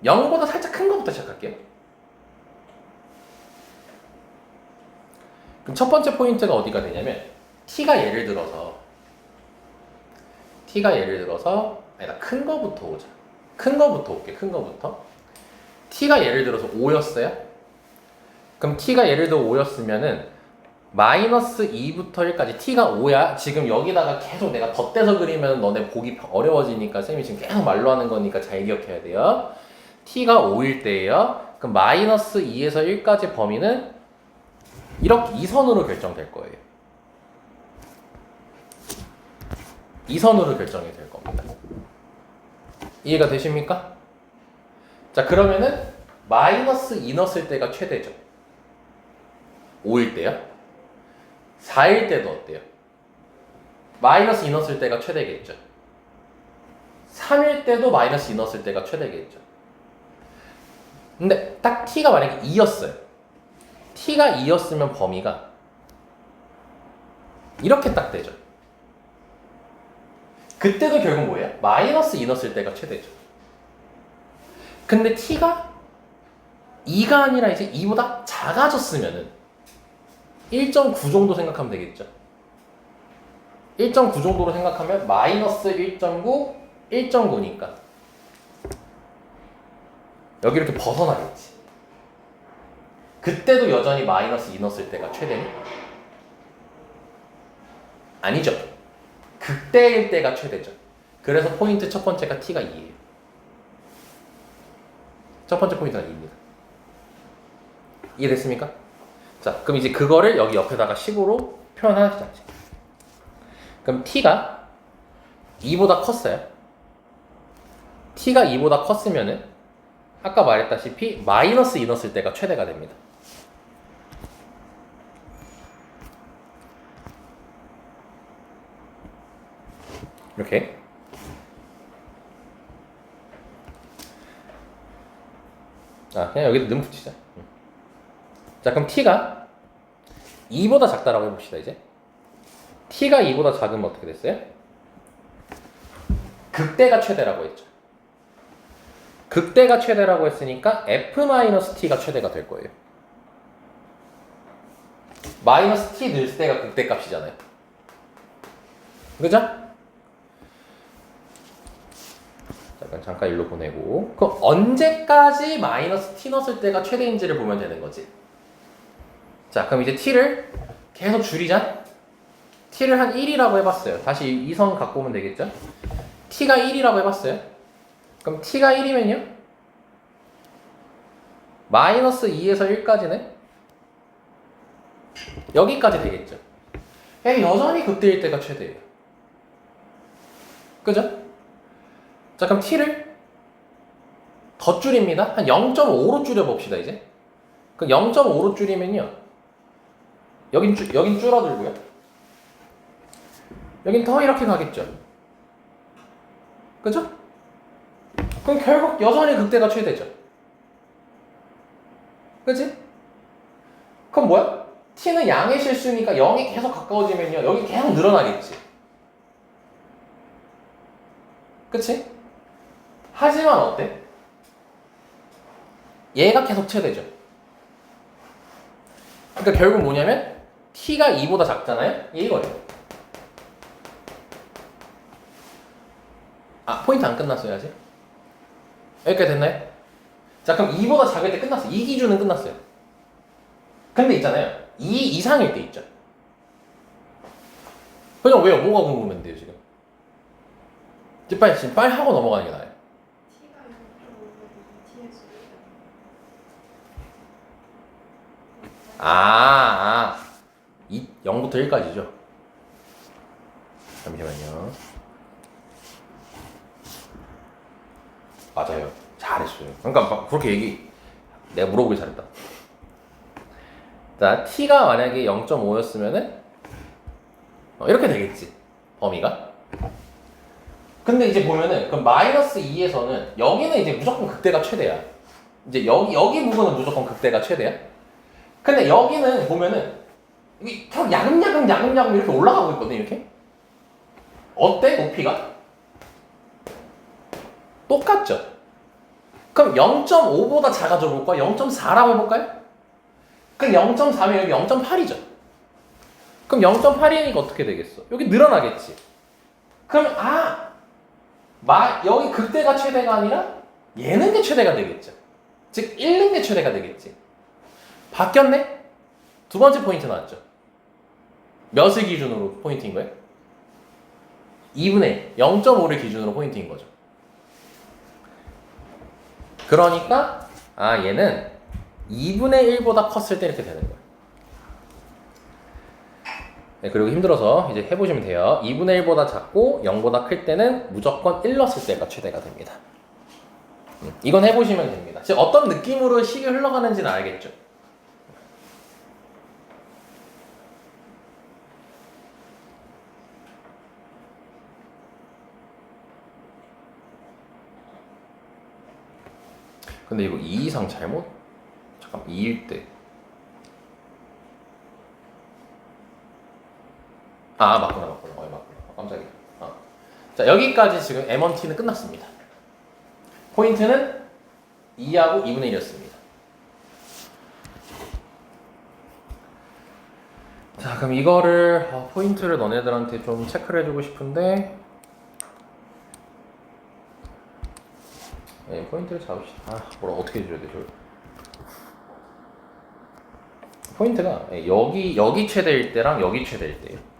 0보다 살짝 큰 거부터 시작할게요. 그럼 첫 번째 포인트가 어디가 되냐면 t가 예를 들어서 아니다, 큰 거부터 오자. 큰 거부터 올게. 큰 거부터. t가 예를 들어서 5였어요. 그럼 t가 예를 들어 5였으면은 마이너스 2부터 1까지 t가 5야. 지금 여기다가 계속 내가 덧대서 그리면 너네 보기 어려워지니까 쌤이 지금 계속 말로 하는 거니까 잘 기억해야 돼요. t가 5일 때예요. 그럼 마이너스 2에서 1까지 범위는 이렇게 이 선으로 결정될 거예요. 이 선으로 결정이 될 겁니다. 이해가 되십니까? 자, 그러면은 마이너스 2 넣었을 때가 최대죠. 5일 때요. 4일 때도 어때요? 마이너스 2 넣었을 때가 최대겠죠. 3일 때도 마이너스 2 넣었을 때가 최대겠죠. 근데 딱 t가 만약에 2였어요. t가 2였으면 범위가 이렇게 딱 되죠. 그때도 결국 뭐예요? 마이너스 2 넣었을 때가 최대죠. 근데 t가 2가 아니라 이제 2보다 작아졌으면은 1.9 정도 생각하면 되겠죠. 1.9 정도로 생각하면 마이너스 1.9, 1.9니까 여기 이렇게 벗어나겠지. 그때도 여전히 마이너스 2 넣었을 때가 최대니? 아니죠. 극대일 때가 최대죠. 그래서 포인트 첫 번째가 t가 2예요. 첫 번째 포인트가 2입니다. 이해됐습니까? 자, 그럼 이제 그거를 여기 옆에다가 식으로 표현하시자. 그럼 t가 2보다 컸어요. t가 2보다 컸으면은 아까 말했다시피 마이너스 2 넣었을 때가 최대가 됩니다. 이렇게. 자, 그냥 여기다 는 붙이자. 자, 그럼 t가 2보다 작다라고 해봅시다, 이제. t가 2보다 작으면 어떻게 됐어요? 극대가 최대라고 했죠. 극대가 최대라고 했으니까 f-t가 최대가 될 거예요. 마이너스 t 넣을 때가 극대값이잖아요. 그죠? 잠깐 일로 보내고. 그럼 언제까지 마이너스 t 넣었을 때가 최대인지를 보면 되는 거지. 자, 그럼 이제 t를 계속 줄이자. t를 한 1이라고 해봤어요. 다시 이 선 갖고 오면 되겠죠? t가 1이라고 해봤어요. 그럼 t가 1이면요? 마이너스 2에서 1까지는 여기까지 되겠죠. 여전히 극대일 때가 최대예요. 그죠? 자, 그럼 t를 더 줄입니다. 한 0.5로 줄여봅시다, 이제. 그럼 0.5로 줄이면요. 여긴 줄어들고요. 여긴 더 이렇게 가겠죠. 그죠? 그럼 결국 여전히 극대가 최대죠. 그치? 그럼 뭐야? t는 양의 실수니까 0이 계속 가까워지면요. 여기 계속 늘어나겠지. 그치? 하지만 어때? 얘가 계속 최대죠. 그러니까 결국 뭐냐면 t가 2보다 작잖아요? 얘 이거예요. 아, 포인트 안 끝났어요 아직? 여기까지 됐나요? 자, 그럼 2보다 작을 때 끝났어요. 이 기준은 끝났어요. 근데 있잖아요. 2 이상일 때 있죠. 그냥 왜요? 뭐가 궁금한데요 지금? 지금 빨리 하고 넘어가는 게 나아요. T가 0.5면 2T에서 아, 0부터 1까지죠. 잠시만요. 맞아요. 잘했어요. 그러니까 그렇게 내가 물어보길 잘했다. 자, t가 만약에 0.5였으면은 이렇게 되겠지. 범위가. 근데 이제 보면은 그럼 마이너스 2에서는 여기는 이제 무조건 극대가 최대야. 이제 여기 부분은 무조건 극대가 최대야. 근데 여기는 보면은 이게 계속 야금야금 이렇게 올라가고 있거든, 이렇게. 어때? 높이가? 똑같죠? 그럼 0.5보다 작아져 볼까? 0.4라고 해볼까요? 그럼 0.4면 여기 0.8이죠? 그럼 0.8이니까 어떻게 되겠어? 여기 늘어나겠지? 그럼 여기 극대가 최대가 아니라 얘는 게 최대가 되겠죠? 즉 잃는 게 최대가 되겠지? 바뀌었네? 두 번째 포인트 나왔죠? 몇을 기준으로 포인트인 거예요? 2분의 0.5를 기준으로 포인트인 거죠. 그러니까 얘는 2분의 1보다 컸을 때 이렇게 되는 거예요. 네, 그리고 힘들어서 이제 해보시면 돼요. 2분의 1보다 작고 0보다 클 때는 무조건 1 넣었을 때가 최대가 됩니다. 이건 해보시면 됩니다. 즉 어떤 느낌으로 식이 흘러가는지는 알겠죠? 근데 이거 2 이상 잘못? 잠깐 2일 때 맞구나. 깜짝이야. 자, 여기까지 지금 M1T는 끝났습니다. 포인트는 2하고 2분의 1이었습니다. 자, 그럼 이거를 포인트를 너네들한테 좀 체크를 해주고 싶은데 포인트를 잡읍시다. 뭐라 어떻게 해줘야 되죠? 포인트가 여기 최대일 때랑 여기 최대일 때예요.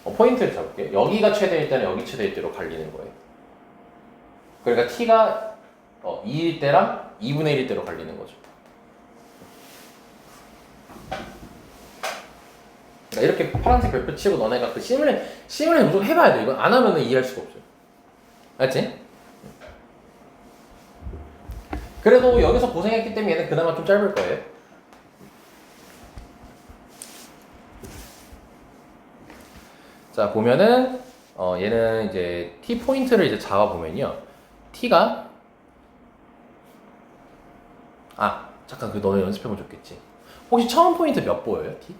포인트를 잡을게요. 여기가 최대일 때는 여기 최대일 때로 갈리는 거예요. 그러니까 t가 2일 때랑 2분의 1일 때로 갈리는 거죠. 그러니까 이렇게 파란색 별표 치고 너네가 그 시뮬레이션 무조건 해봐야 돼. 이건 안 하면 이해할 수가 없어요. 알지? 그래도 여기서 고생했기 때문에 얘는 그나마 좀 짧을 거예요. 자, 보면은 얘는 이제 t 포인트를 이제 잡아 보면요. t가 잠깐 그 너네 연습해보면 좋겠지. 혹시 처음 포인트 몇 보여요? t?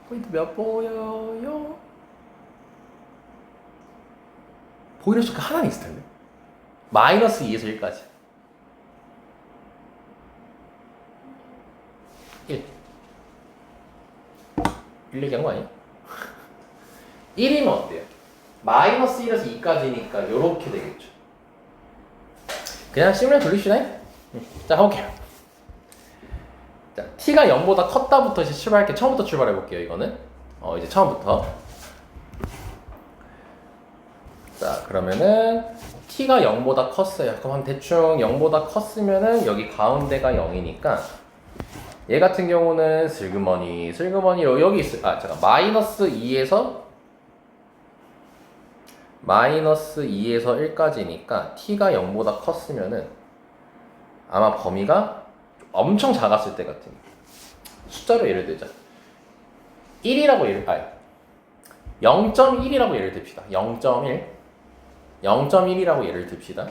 포인트 몇 보여요? 보이는 수가 하나는 있을 텐데. 마이너스 2에서 1까지. 1 얘기한 거 아니야? 1이면 어때요? 마이너스 1에서 2까지니까 요렇게 되겠죠. 그냥 시뮬레이션 돌리시다. 자, 가볼게요. 자, t가 0보다 컸다부터 이제 출발할게요. 처음부터 출발해 볼게요. 이거는 이제 처음부터. 자, 그러면은 t가 0보다 컸어요. 그럼 대충 0보다 컸으면은 여기 가운데가 0이니까 얘 같은 경우는 슬그머니 여기 있어. 아 잠깐 마이너스 2에서 1까지니까 t가 0보다 컸으면은 아마 범위가 엄청 작았을 때 같은 숫자로 예를 들자. 1이라고 0.1이라고 예를 듭시다. 0.1이라고 예를 듭시다.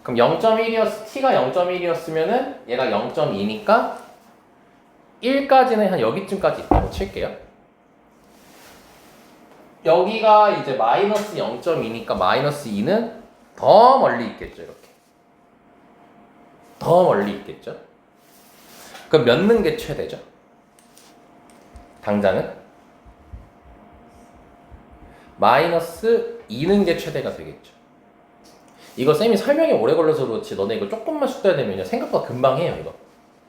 그럼 t가 0.1이었으면은 얘가 0.2니까 1까지는 한 여기쯤까지 있다고 칠게요. 여기가 이제 마이너스 0.2니까 마이너스 2는 더 멀리 있겠죠. 이렇게 더 멀리 있겠죠. 그럼 몇 는 게 최대죠? 당장은 마이너스 2는 게 최대가 되겠죠. 이거 쌤이 설명이 오래 걸려서 그렇지 너네 이거 조금만 숙제야 되면요 생각보다 금방 해요 이거.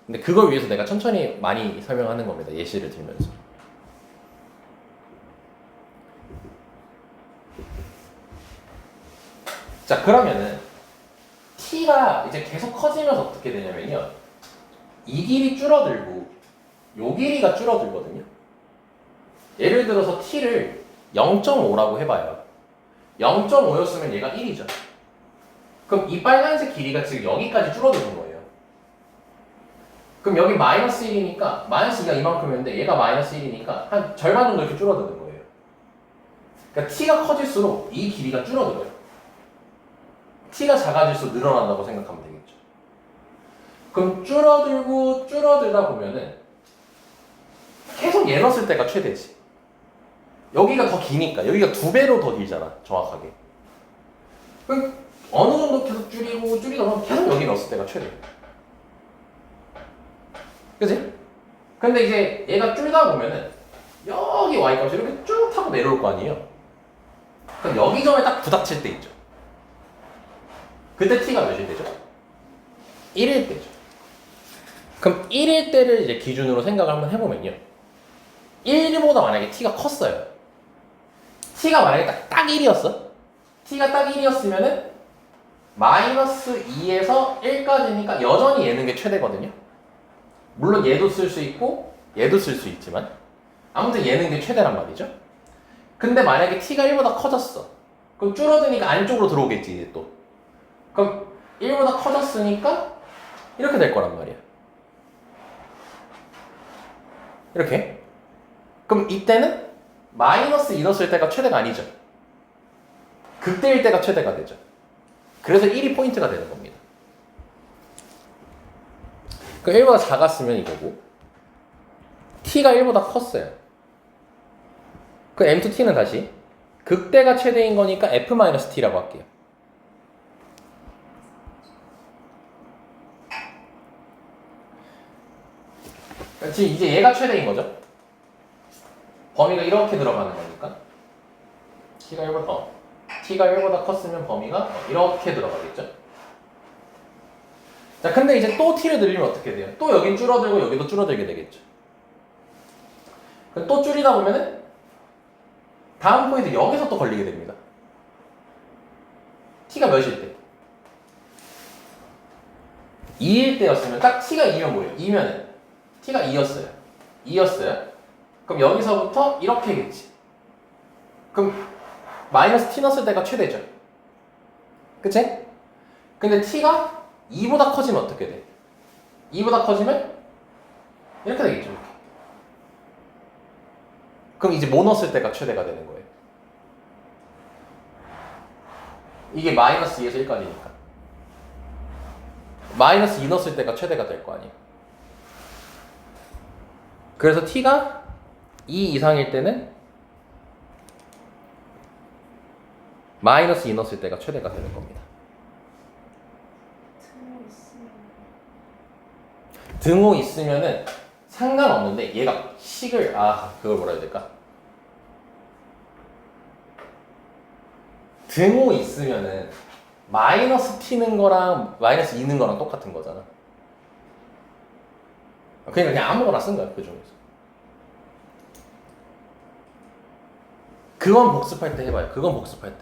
근데 그걸 위해서 내가 천천히 많이 설명하는 겁니다. 예시를 들면서. 자 그러면은 t가 이제 계속 커지면서 어떻게 되냐면요 이 길이 줄어들고 요 길이가 줄어들거든요. 예를 들어서 t를 0.5라고 해봐요. 0.5였으면 얘가 1이죠. 그럼 이 빨간색 길이가 지금 여기까지 줄어드는 거예요. 그럼 여기 마이너스 1이니까 마이너스 2가 이만큼이었는데 얘가 마이너스 1이니까 한 절반 정도 이렇게 줄어드는 거예요. 그러니까 t가 커질수록 이 길이가 줄어들어요. t가 작아질수록 늘어난다고 생각하면 되겠죠. 그럼 줄어들다 보면은 계속 얘 넣었을 때가 최대지. 여기가 더 기니까 여기가 2배로 더 길잖아 정확하게. 그럼 어느 정도 계속 줄이다 보면 계속 여기 넣었을 때가 최대. 그치? 근데 이제 얘가 줄다 보면은 여기 y값이 이렇게 쭉 타고 내려올 거 아니에요. 그럼 여기점에 딱 부닥칠 때 있죠. 그때 t가 몇일 때죠? 1일 때죠. 그럼 1일 때를 이제 기준으로 생각을 한번 해보면요. 1보다 만약에 t가 컸어요. t가 만약에 딱 1이었어. t가 딱 1이었으면은 마이너스 2에서 1까지니까 여전히 얘는 게 최대거든요. 물론 얘도 쓸 수 있고 얘도 쓸 수 있지만 아무튼 얘는 게 최대란 말이죠. 근데 만약에 t가 1보다 커졌어. 그럼 줄어드니까 안쪽으로 들어오겠지 이제 또. 그럼 1보다 커졌으니까 이렇게 될 거란 말이야. 이렇게. 그럼 이때는 마이너스 2 넣었을 때가 최대가 아니죠. 극대일 때가 최대가 되죠. 그래서 1이 포인트가 되는 겁니다. 그 1보다 작았으면 이거고 t가 1보다 컸어요. 그 m2t는 다시 극대가 최대인 거니까 f-t라고 할게요. 지금 이제 얘가 최대인 거죠. 범위가 이렇게 들어가는 거니까 t가 1보다 컸으면 범위가 이렇게 들어가겠죠. 자, 근데 이제 또 t를 늘리면 어떻게 돼요? 또 여긴 줄어들고 여기도 줄어들게 되겠죠. 또 줄이다 보면은 다음 포인트 여기서 또 걸리게 됩니다. t가 몇일 때? 2일 때였으면 딱 t가 2면 뭐예요? 2면은 t가 2였어요. 그럼 여기서부터 이렇게겠지. 그럼 마이너스 t 넣었을 때가 최대죠. 그치? 근데 t가 2보다 커지면 어떻게 돼? 2보다 커지면 이렇게 되겠죠. 이렇게. 그럼 이제 뭐 넣었을 때가 최대가 되는 거예요? 이게 마이너스 2에서 1까지니까 마이너스 2 넣었을 때가 최대가 될 거 아니에요. 그래서 t가 2 이상일 때는 마이너스 2 넣었을 때가 최대가 되는 겁니다. 등호 있으면은 상관없는데 얘가 식을 그걸 뭐라 해야 될까? 등호 있으면은 마이너스 t는 거랑 마이너스 2는 거랑 똑같은 거잖아. 그냥 아무거나 쓴 거야 그 중에서. 그건 복습할 때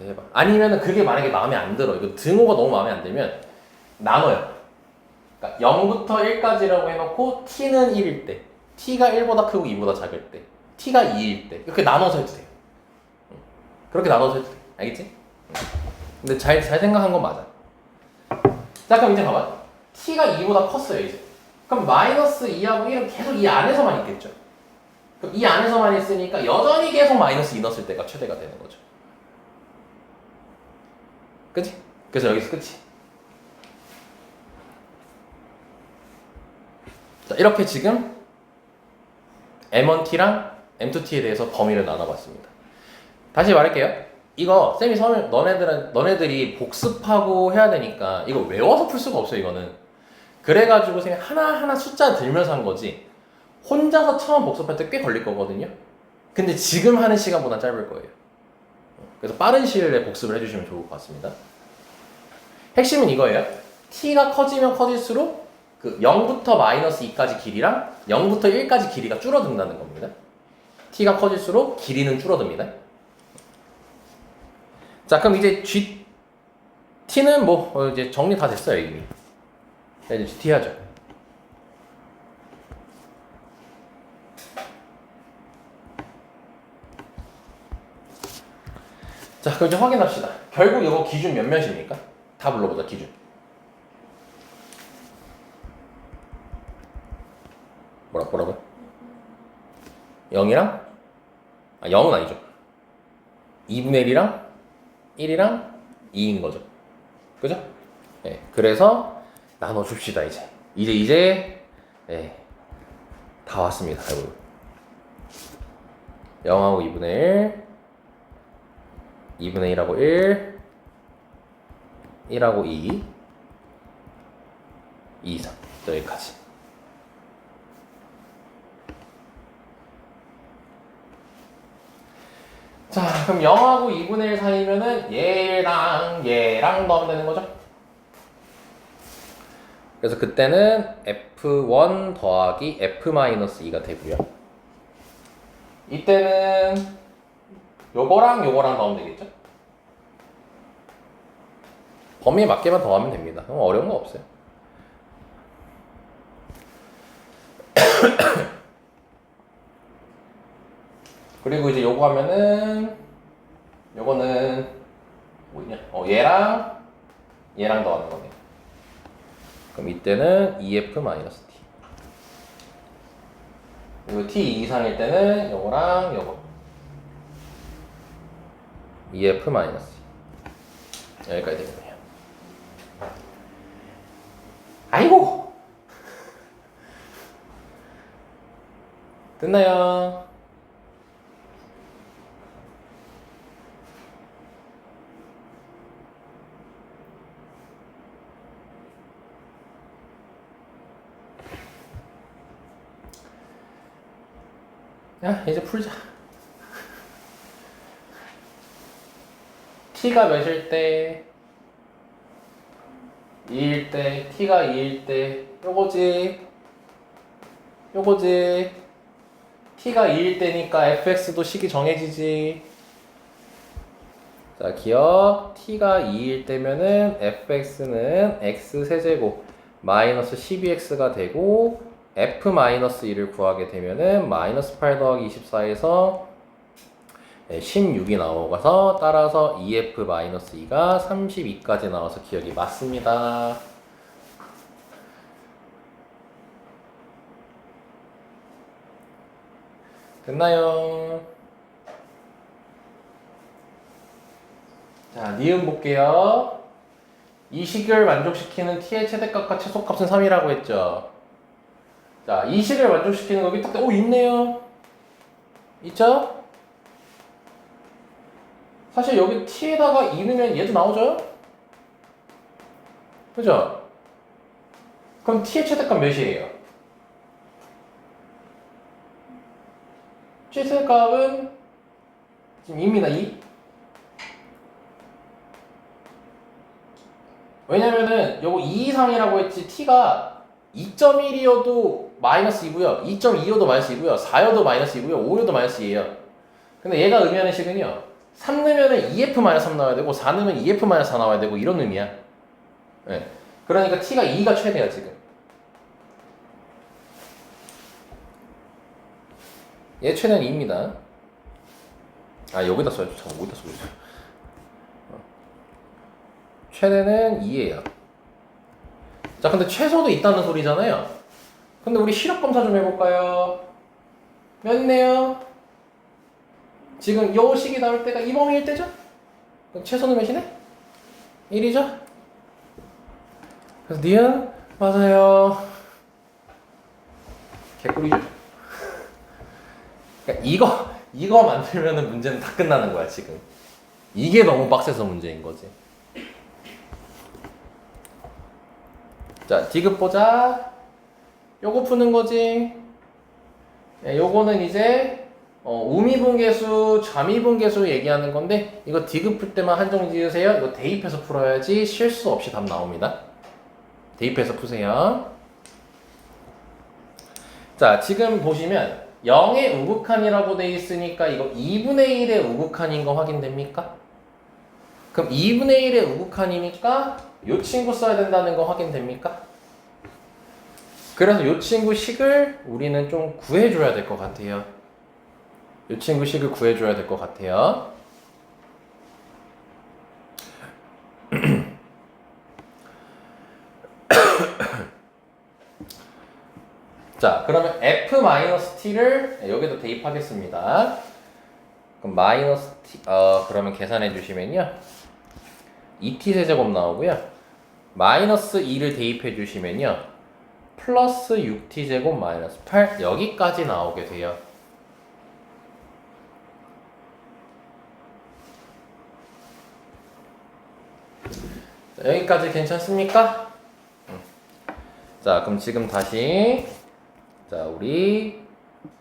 해봐요. 아니면은 그게 만약에 마음에 안 들어. 이거 등호가 너무 마음에 안 들면 나눠요. 그러니까 0부터 1까지라고 해놓고 t는 1일 때, t가 1보다 크고 2보다 작을 때, t가 2일 때 이렇게 나눠서 해도 돼요. 그렇게 나눠서 해도 돼. 알겠지? 근데 잘 생각한 건 맞아. 자, 그럼 이제 봐봐. t가 2보다 컸어요, 이제. 그럼 마이너스 2하고 1은 계속 이 안에서만 있겠죠. 그럼 이 안에서만 있으니까 여전히 계속 마이너스 2 넣었을 때가 최대가 되는 거죠. 그치? 그래서 여기서 끝이. 자, 이렇게 지금 M1T랑 M2T에 대해서 범위를 나눠봤습니다. 다시 말할게요. 이거 쌤이 너네들이 복습하고 해야 되니까 이거 외워서 풀 수가 없어요, 이거는. 그래가지고 쌤이 하나하나 숫자 들면서 한 거지. 혼자서 처음 복습할 때 꽤 걸릴 거거든요. 근데 지금 하는 시간보다 짧을 거예요. 그래서 빠른 시일 내에 복습을 해주시면 좋을 것 같습니다. 핵심은 이거예요. t가 커지면 커질수록 그 0부터 마이너스 2까지 길이랑 0부터 1까지 길이가 줄어든다는 겁니다. t가 커질수록 길이는 줄어듭니다. 자, 그럼 이제 t는 뭐 이제 정리 다 됐어요, 이미. 자, 이제 GT 하죠. 자, 그럼 이제 확인합시다. 결국 이거 기준 몇몇입니까? 다 불러보자, 기준. 뭐라고요? 0이랑? 0은 아니죠. 2분의 1이랑 1이랑 2인 거죠. 그죠? 네, 그래서 나눠줍시다, 이제. 네, 다 왔습니다, 결국. 0하고 2분의 1, 2분의 1하고 1, 1하고 2, 2, 3. 여기까지. 자, 그럼 0하고 2분의 1 사이면은 얘랑 넣으면 되는 거죠? 그래서 그때는 F1 더하기 F-2가 되고요. 이때는 요거랑 넣으면 되겠죠? 범위에 맞게만 더하면 됩니다. 어려운 거 없어요. 그리고 이제 요거 하면은 요거는 뭐냐? 얘랑 더하는 거네. 그럼 이때는 EF-T. 그리고 T 이상일 때는 요거랑 요거. EF-. 여기까지 되겠네요. 아이고! 됐나요? 야, 이제 풀자. t가 몇일 때, 2일 때, t가 2일 때, 요거지. t가 2일 때니까 fx도 식이 정해지지. 자, 기억. t가 2일 때면은 fx는 x세제곱 마이너스 12x가 되고 f-1을 구하게 되면은 마이너스 8 더하기 24에서 16이 나오고서 따라서 EF-2가 32까지 나와서 기억이 맞습니다. 됐나요? 자, 니은 볼게요. 이 식을 만족시키는 t의 최대값과 최소값은 3이라고 했죠. 자, 이 식을 만족시키는 거기 딱, 있네요. 있죠? 사실 여기 t에다가 2 넣으면 얘도 나오죠? 그죠? 그럼 t의 최대값 몇이에요? t의 최대값은 지금 2입니다, 2. 왜냐면은 요거 2 이상이라고 했지 t가 2.1이어도 마이너스 2고요 2.2여도 마이너스 2고요 4여도 마이너스 2고요 5여도 마이너스 2예요. 근데 얘가 의미하는 식은요 3 넣으면 EF-3 나와야 되고 4 넣으면 EF-4 나와야 되고 이런 의미야. 네. 그러니까 t가 2가 최대야 지금. 얘 최대는 2입니다. 아 여기다 써야죠. 잠깐 어디다 써야죠. 최대는 2예요. 자 근데 최소도 있다는 소리잖아요. 근데 우리 시력 검사 좀 해볼까요? 몇이네요? 지금 요 식이 나올 때가 2범위일 때죠? 그럼 최소는 몇이네? 1이죠? 그래서 니은 맞아요. 개꿀이죠? 그러니까 이거 만들면은 문제는 다 끝나는 거야 지금. 이게 너무 빡세서 문제인 거지. 자 디귿 보자. 요거 푸는 거지. 요거는 이제 우미분계수, 좌미분계수 얘기하는 건데 이거 디귿 풀 때만 한정 지으세요. 이거 대입해서 풀어야지 실수 없이 답 나옵니다. 대입해서 푸세요. 자 지금 보시면 0의 우극한이라고 돼 있으니까 이거 2분의 1의 우극한인 거 확인됩니까? 그럼 2분의 1의 우극한이니까 요 친구 써야 된다는 거 확인됩니까? 그래서 요 친구 식을 우리는 좀 구해줘야 될 것 같아요. 요 친구 식을 구해줘야 될 것 같아요. 자, 그러면 f-t를 여기도 대입하겠습니다. 그럼 마이너스 t, 그러면 계산해 주시면요. 2t 세제곱 나오고요. 마이너스 2를 대입해 주시면요. 플러스 6t 제곱 마이너스 8 여기까지 나오게 돼요. 자, 여기까지 괜찮습니까? 자, 그럼 지금 다시 자, 우리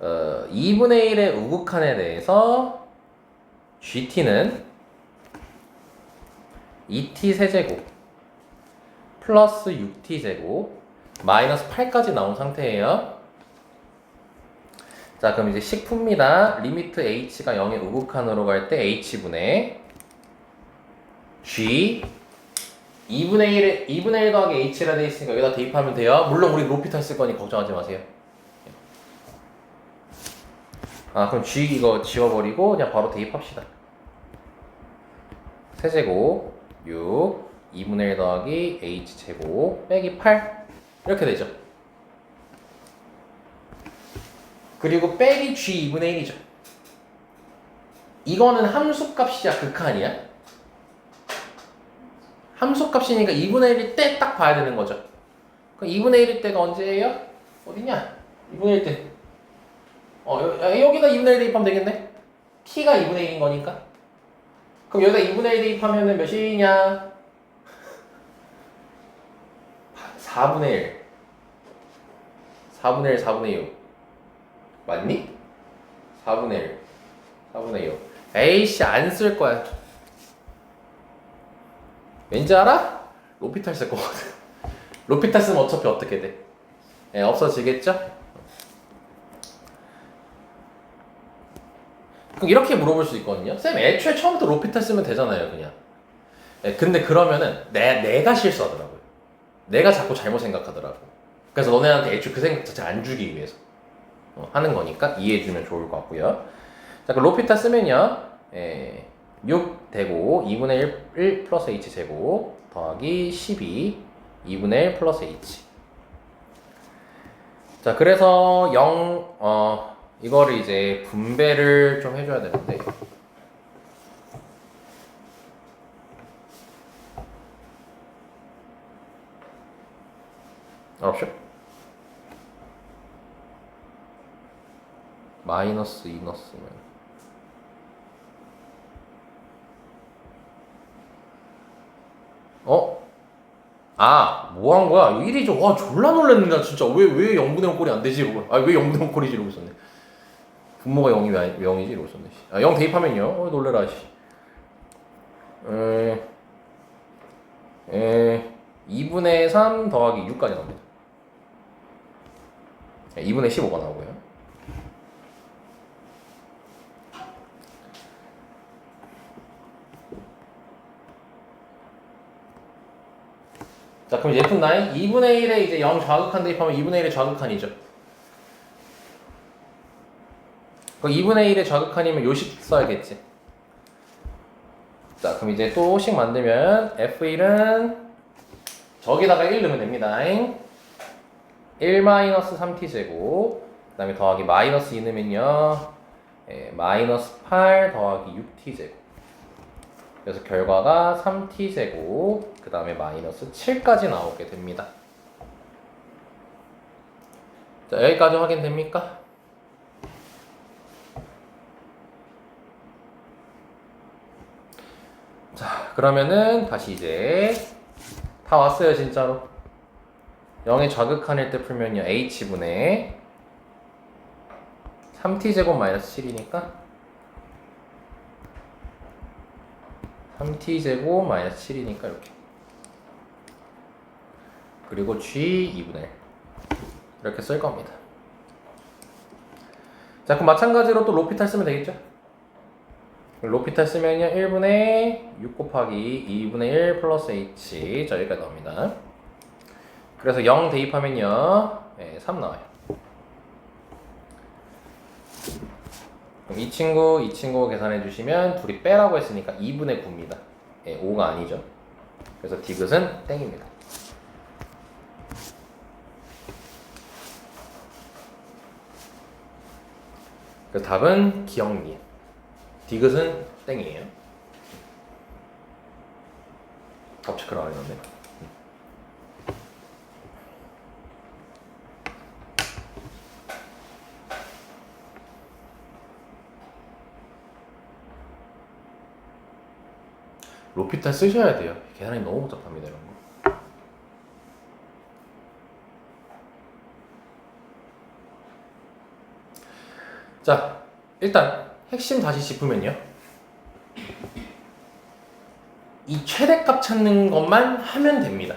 2분의 1의 우극한에 대해서 GT는 2t 세제곱 플러스 6t 제곱 마이너스 8까지 나온 상태예요. 자, 그럼 이제 식 풉니다. 리미트 h가 0의 우극한으로 갈 때 h분의 g 2분의 1 더하기 h라 돼 있으니까 여기다 대입하면 돼요. 물론 우리 로피탈 쓸 거니 걱정하지 마세요. 아, 그럼 g 이거 지워버리고 그냥 바로 대입합시다. 세제곱 6 2분의 1 더하기 h제곱 빼기 8 이렇게 되죠. 그리고 빼기 g 2분의 1이죠. 이거는 함수값이야 극한이야? 함수값이니까 2분의 1일 때 딱 봐야 되는 거죠. 그럼 2분의 1일 때가 언제예요? 어디냐? 2분의 1 때. 여기다 2분의 1 대입하면 되겠네? t가 2분의 1인 거니까. 그럼 여기다 2분의 1 대입하면은 몇이냐? 4분의 1. 4분의 1, 4분의 6. 맞니? 4분의 1. 4분의 6. 에이씨, 안 쓸 거야. 왠지 알아? 로피탈 쓸 거거든. 로피탈 쓰면 어차피 어떻게 돼? 예, 없어지겠죠? 그럼 이렇게 물어볼 수 있거든요. 쌤, 애초에 처음부터 로피탈 쓰면 되잖아요, 그냥. 예, 근데 그러면은 내가 실수하더라고요. 내가 자꾸 잘못 생각하더라고. 그래서 너네한테 애초에 그 생각 자체 안 주기 위해서 하는 거니까 이해해주면 좋을 것 같고요. 자, 그 로피탈 쓰면요. 6 되고 2분의 1 플러스 h 제곱 더하기 12 2분의 1 플러스 h. 자, 그래서 이거를 이제 분배를 좀 해줘야 되는데 알았죠? 마이너스 2 넣었으면 뭐 한 거야? 1이죠. 와, 졸라 놀랐네, 나 진짜. 왜 0분의 5 꼴이 안 되지? 이러고. 왜 0분의 5 꼴이지? 이러고 있었네. 분모가 0이 왜 0이지? 이러고 있었네. 0 대입하면요. 놀래라, 씨. 2분의 3 더하기 6까지 나옵니다. 2분의 15가 나오고요. 자, 그럼 F9 2분의 1에 이제 0 좌극한 대입하면 2분의 1의 좌극한이죠. 그 2분의 1의 좌극한이면 요식 써야겠지. 자, 그럼 이제 또 식 만들면 F1은 저기다가 1 넣으면 됩니다. 1-3t제곱 그 다음에 더하기 마이너스 2 넣으면요 마이너스 8 더하기 6t제곱. 그래서 결과가 3t제곱 그 다음에 마이너스 7까지 나오게 됩니다. 자, 여기까지 확인됩니까? 자, 그러면은 다시 이제 다 왔어요 진짜로. 0의 좌극한일 때 풀면요 h분의 3t제곱 마이너스 7이니까 3t제곱 마이너스 7이니까 이렇게, 그리고 g 2분의 1 이렇게 쓸 겁니다. 자, 그럼 마찬가지로 또 로피탈 쓰면 되겠죠? 로피탈 쓰면요 1분의 6 곱하기 2분의 1 플러스 h 저기까지 나옵니다. 그래서 0 대입하면요 3 나와요. 그럼 이 친구 계산해 주시면 둘이 빼라고 했으니까 2분의 9입니다. 5가 아니죠. 그래서 디귿은 땡입니다. 그래서 답은 기억니. 디귿은 땡이에요. 답 체크를 안 했는데. 로피탈 쓰셔야 돼요. 계산이 너무 복잡합니다, 이런 거. 자, 일단 핵심 다시 짚으면요. 이 최대값 찾는 것만 하면 됩니다.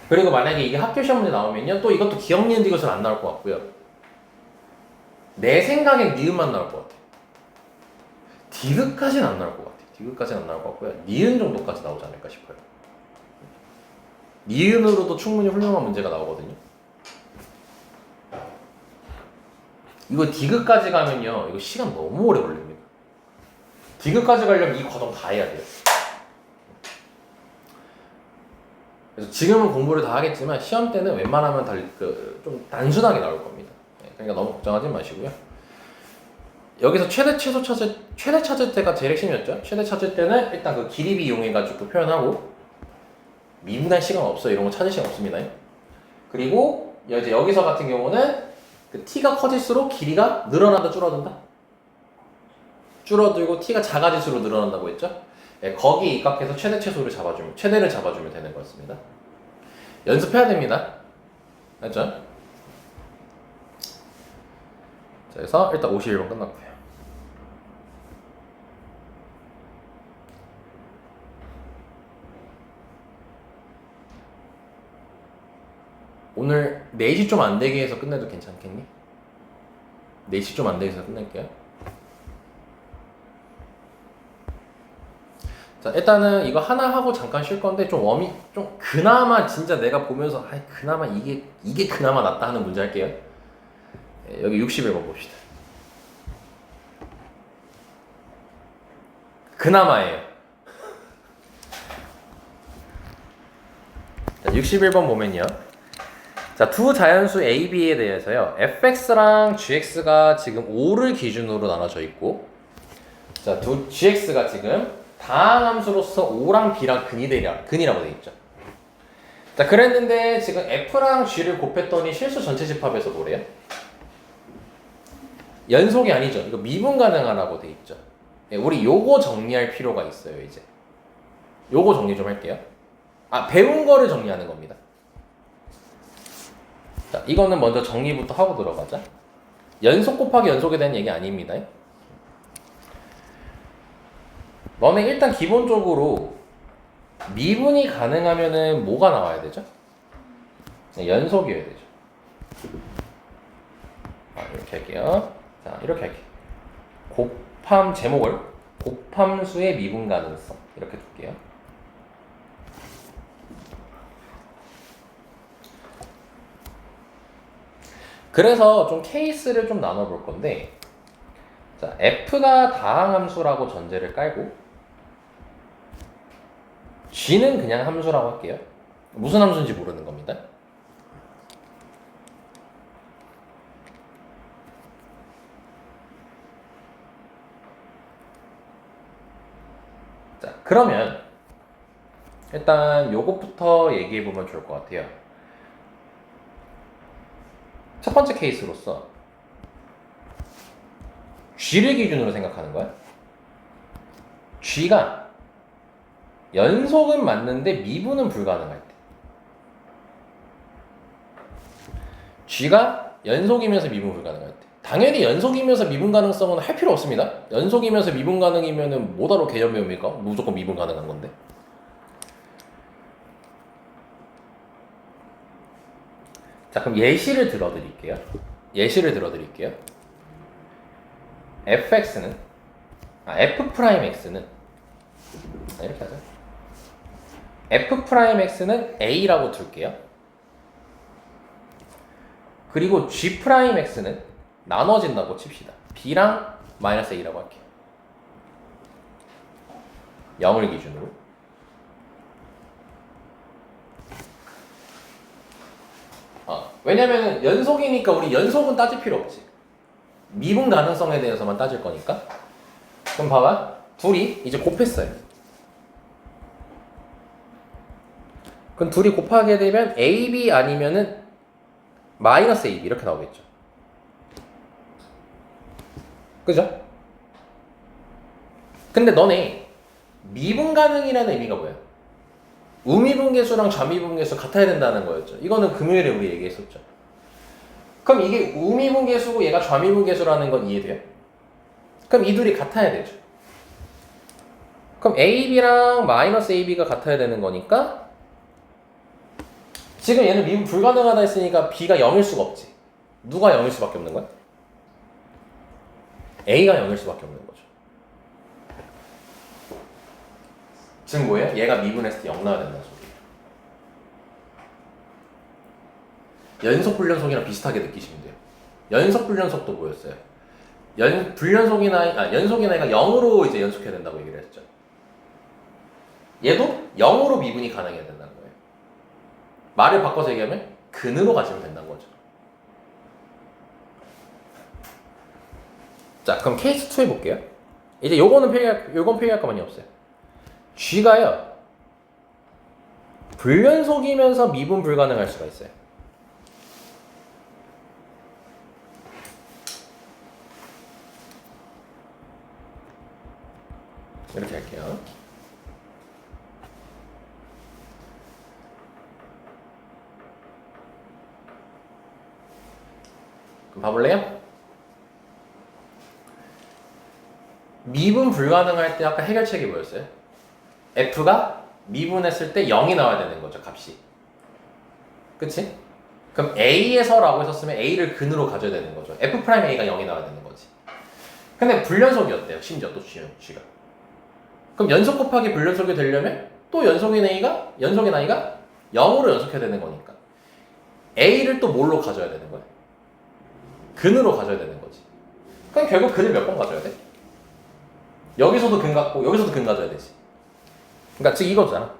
그리고 만약에 이게 학교 시험 문제 나오면요. 또 이것도 기억 니은 디귿은 안 나올 것 같고요. 내 생각엔 니은만 나올 것 같아요. 디귿까지는 안 나올 것 같아요. 디귿까지는 안 나올 것 같고요. 니은 정도까지 나오지 않을까 싶어요. 니은으로도 충분히 훌륭한 문제가 나오거든요. 이거 디귿까지 가면요. 이거 시간 너무 오래 걸립니다. 디귿까지 가려면 이 과정 다 해야 돼요. 그래서 지금은 공부를 다 하겠지만 시험 때는 웬만하면 좀 단순하게 나올 겁니다. 그러니까 너무 걱정하지 마시고요. 여기서 최대 찾을 때가 제일 핵심이었죠. 최대 찾을 때는 일단 그 길이비 이용해가지고 표현하고 미분할 시간 없어 이런 거 찾을 시간 없습니다. 그리고 이제 여기서 같은 경우는 그 t가 커질수록 길이가 늘어난다 줄어든다? 줄어들고 t가 작아질수록 늘어난다고 했죠. 거기 입각해서 최대를 잡아주면 되는 거였습니다. 연습해야 됩니다. 알죠? 자, 그래서 일단 51번 끝났고요. 오늘 4시 좀 안 되게 해서 끝내도 괜찮겠니? 4시 좀 안 되게 해서 끝낼게요. 자, 일단은 이거 하나 하고 잠깐 쉴 건데 좀 그나마 진짜 내가 보면서 그나마 이게 그나마 낫다 하는 문제 할게요. 여기 61번 봅시다. 그나마예요. 자, 61번 보면요. 자, 두 자연수 A, B에 대해서요. fx랑 gx가 지금 5를 기준으로 나눠져 있고, 자, gx가 지금 다항함수로서 5랑 B랑 근이라고 돼 있죠. 자, 그랬는데 지금 f랑 g를 곱했더니 실수 전체 집합에서 뭐래요? 연속이 아니죠. 이거 미분 가능하라고 돼 있죠. 우리 요거 정리할 필요가 있어요, 이제. 요거 정리 좀 할게요. 배운 거를 정리하는 겁니다. 자, 이거는 먼저 정리부터 하고 들어가자. 연속 곱하기 연속에 대한 얘기 아닙니다. 너네 일단 기본적으로 미분이 가능하면은 뭐가 나와야 되죠? 연속이어야 되죠. 이렇게 할게요. 자, 이렇게 할게요. 제목을 곱함수의 미분 가능성 이렇게 둘게요. 그래서 좀 케이스를 좀 나눠볼 건데, 자, f가 다항함수라고 전제를 깔고 g는 그냥 함수라고 할게요. 무슨 함수인지 모르는 겁니다. 자, 그러면 일단 요것부터 얘기해보면 좋을 것 같아요. 첫 번째 케이스로서 G를 기준으로 생각하는 거야. G가 연속은 맞는데 미분은 불가능할 때. G가 연속이면서 미분 불가능할 때. 당연히 연속이면서 미분 가능성은 할 필요 없습니다. 연속이면서 미분 가능이면은 뭐다로 개념 배웁니까? 무조건 미분 가능한 건데. 자, 그럼 예시를 들어드릴게요. fx는 f'x는 이렇게 하자. f'x는 a라고 둘게요. 그리고 g'x는 나눠진다고 칩시다. b랑 마이너스 a라고 할게요. 0을 기준으로. 왜냐면 연속이니까 우리 연속은 따질 필요 없지. 미분 가능성에 대해서만 따질 거니까. 그럼 봐봐. 둘이 이제 곱했어요. 그럼 둘이 곱하게 되면 AB 아니면은 마이너스 AB 이렇게 나오겠죠. 그죠? 근데 너네 미분 가능이라는 의미가 뭐야? 우미분계수랑 좌미분계수 같아야 된다는 거였죠. 이거는 금요일에 우리 얘기했었죠. 그럼 이게 우미분계수고 얘가 좌미분계수라는 건 이해돼요? 그럼 이 둘이 같아야 되죠. 그럼 AB랑 마이너스 AB가 같아야 되는 거니까 지금 얘는 미분 불가능하다 했으니까 B가 0일 수가 없지. 누가 0일 수밖에 없는 거야? A가 0일 수밖에 없는 거죠. 지금 뭐예요? 얘가 미분했을 때 0 나와야 된다는 소리예요. 연속 불연속이랑 비슷하게 느끼시면 돼요. 연속 불연속도 뭐였어요? 연속이나 얘가 0으로 이제 연속해야 된다고 얘기를 했죠. 얘도 0으로 미분이 가능해야 된다는 거예요. 말을 바꿔서 얘기하면 근으로 가지면 된다는 거죠. 자, 그럼 케이스 2 해볼게요. 이제 요건 표기할 거 많이 없어요. G가요 불연속이면서 미분 불가능할 수가 있어요. 이렇게 할게요. 그럼 봐볼래요? 미분 불가능할 때 아까 해결책이 뭐였어요? F가 미분했을 때 0이 나와야 되는 거죠, 값이. 그치? 그럼 A에서라고 했었으면 A를 근으로 가져야 되는 거죠. F'A가 0이 나와야 되는 거지. 근데 불연속이었대요, 심지어 또 G가. 그럼 연속 곱하기 불연속이 되려면 또 연속인 A가 0으로 연속해야 되는 거니까 A를 또 뭘로 가져야 되는 거야? 근으로 가져야 되는 거지. 그럼 결국 근을 몇 번 가져야 돼? 여기서도 근 갖고 여기서도 근 가져야 되지. 그러니까 즉 이거잖아.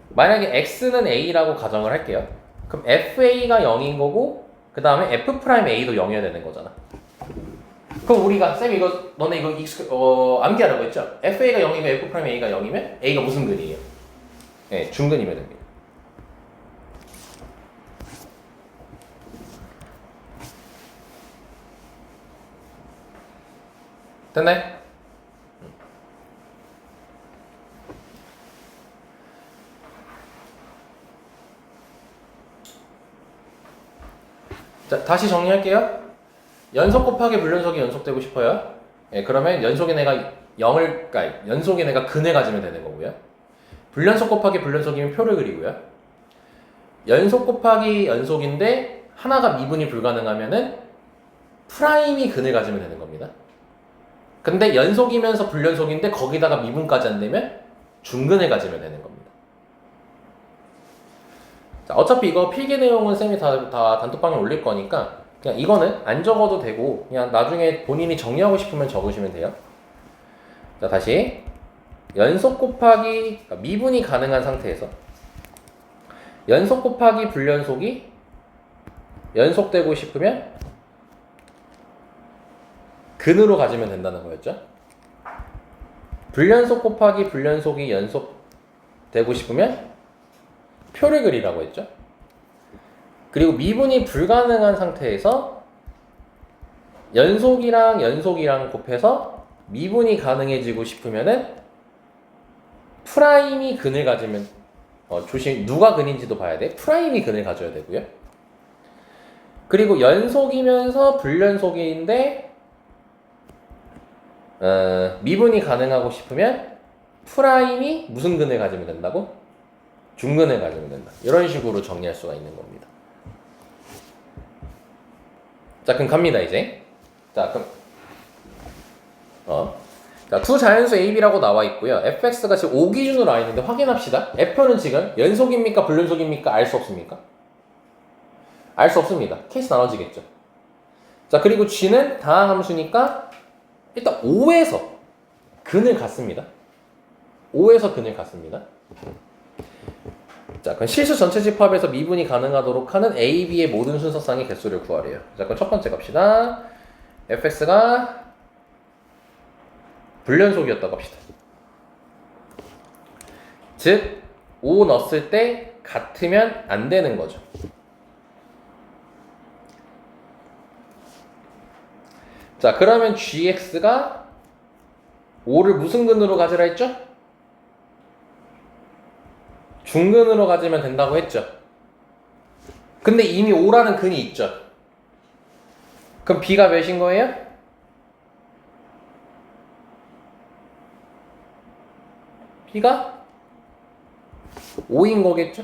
만약에 X는 A라고 가정을 할게요. 그럼 FA가 0인 거고 그 다음에 F'A도 0이어야 되는 거잖아. 그럼 우리가 쌤 이거 너네 이거 암기하라고 했죠? FA가 0이고 F'A가 0이면 A가 무슨 근이에요? 네, 중근이면 됩니다. 됐나요? 자, 다시 정리할게요. 연속 곱하기 불연속이 연속되고 싶어요. 예, 그러면 연속인 애가 0을, 그러니까 연속인 애가 근을 가지면 되는 거고요. 불연속 곱하기 불연속이면 표를 그리고요. 연속 곱하기 연속인데 하나가 미분이 불가능하면은 프라임이 근을 가지면 되는 겁니다. 근데 연속이면서 불연속인데 거기다가 미분까지 안 되면 중근을 가지면 되는 겁니다. 자, 어차피 이거 필기 내용은 쌤이 다 단톡방에 올릴 거니까 그냥 이거는 안 적어도 되고 그냥 나중에 본인이 정리하고 싶으면 적으시면 돼요. 자, 다시 연속 곱하기 그러니까 미분이 가능한 상태에서 연속 곱하기 불연속이 연속되고 싶으면 근으로 가지면 된다는 거였죠. 불연속 곱하기 불연속이 연속되고 싶으면 표를 그리라고 했죠. 그리고 미분이 불가능한 상태에서 연속이랑 연속이랑 곱해서 미분이 가능해지고 싶으면은 프라임이 근을 가지면 조심 누가 근인지도 봐야 돼. 프라임이 근을 가져야 되고요. 그리고 연속이면서 불연속인데 미분이 가능하고 싶으면 프라임이 무슨 근을 가지면 된다고? 중근을 가지면 된다. 이런 식으로 정리할 수가 있는 겁니다. 자, 그럼 갑니다 이제. 자, 그럼 자, 두 자연수 A, B라고 나와 있고요. fx가 지금 5 기준으로 나와 있는데 확인합시다. f는 지금 연속입니까? 불연속입니까? 알 수 없습니까? 알 수 없습니다. 케이스 나눠지겠죠. 자, 그리고 g는 다항함수니까 일단 5에서 근을 갖습니다. 5에서 근을 갖습니다. 자, 그럼 실수 전체 집합에서 미분이 가능하도록 하는 A, B의 모든 순서상의 개수를 구하래요. 자, 그럼 첫 번째 갑시다. fx가 불연속이었다고 합시다. 즉, 5 넣었을 때 같으면 안 되는 거죠. 자, 그러면 gx가 5를 무슨 근으로 가지라 했죠? 중근으로 가지면 된다고 했죠. 근데 이미 5라는 근이 있죠. 그럼 b가 몇인 거예요? b가 5인 거겠죠?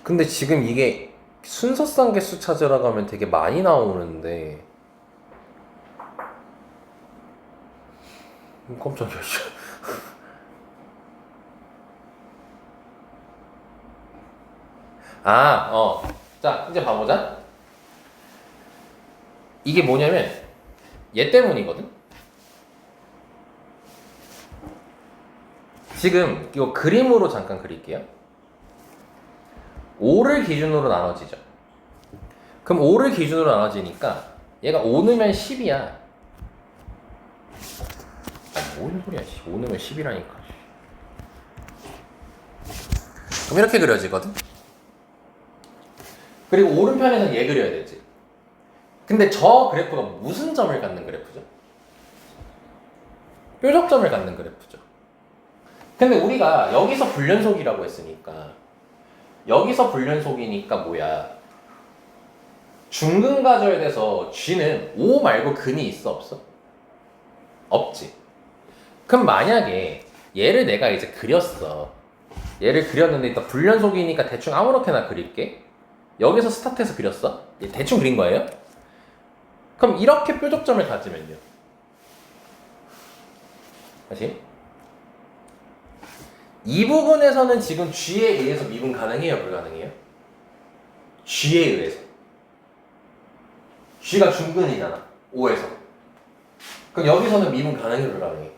근데 지금 이게 순서상 개수 찾으라고 하면 되게 많이 나오는데 깜짝이야. 자, 이제 봐보자. 이게 뭐냐면 얘 때문이거든. 지금 이거 그림으로 잠깐 그릴게요. 5를 기준으로 나눠지죠. 그럼 5를 기준으로 나눠지니까 얘가 5 넣으면 10이야. 뭔 소리야. 5 넣으면 10이라니까. 그럼 이렇게 그려지거든. 그리고 오른편에서는 얘 그려야 되지. 근데 저 그래프가 무슨 점을 갖는 그래프죠? 뾰족점을 갖는 그래프죠. 근데 우리가 여기서 불연속이라고 했으니까 여기서 불연속이니까 뭐야? 중근 가져야 돼서 g는 5 말고 근이 있어 없어? 없지. 그럼 만약에 얘를 내가 이제 그렸어. 얘를 그렸는데 일단 불연속이니까 대충 아무렇게나 그릴게. 여기서 스타트해서 그렸어. 얘 대충 그린 거예요. 그럼 이렇게 뾰족점을 가지면요. 다시. 이 부분에서는 지금 g에 의해서 미분 가능해요? 불가능해요? g에 의해서. g가 중근이잖아. 5에서. 그럼 여기서는 미분 가능해요? 불가능해요?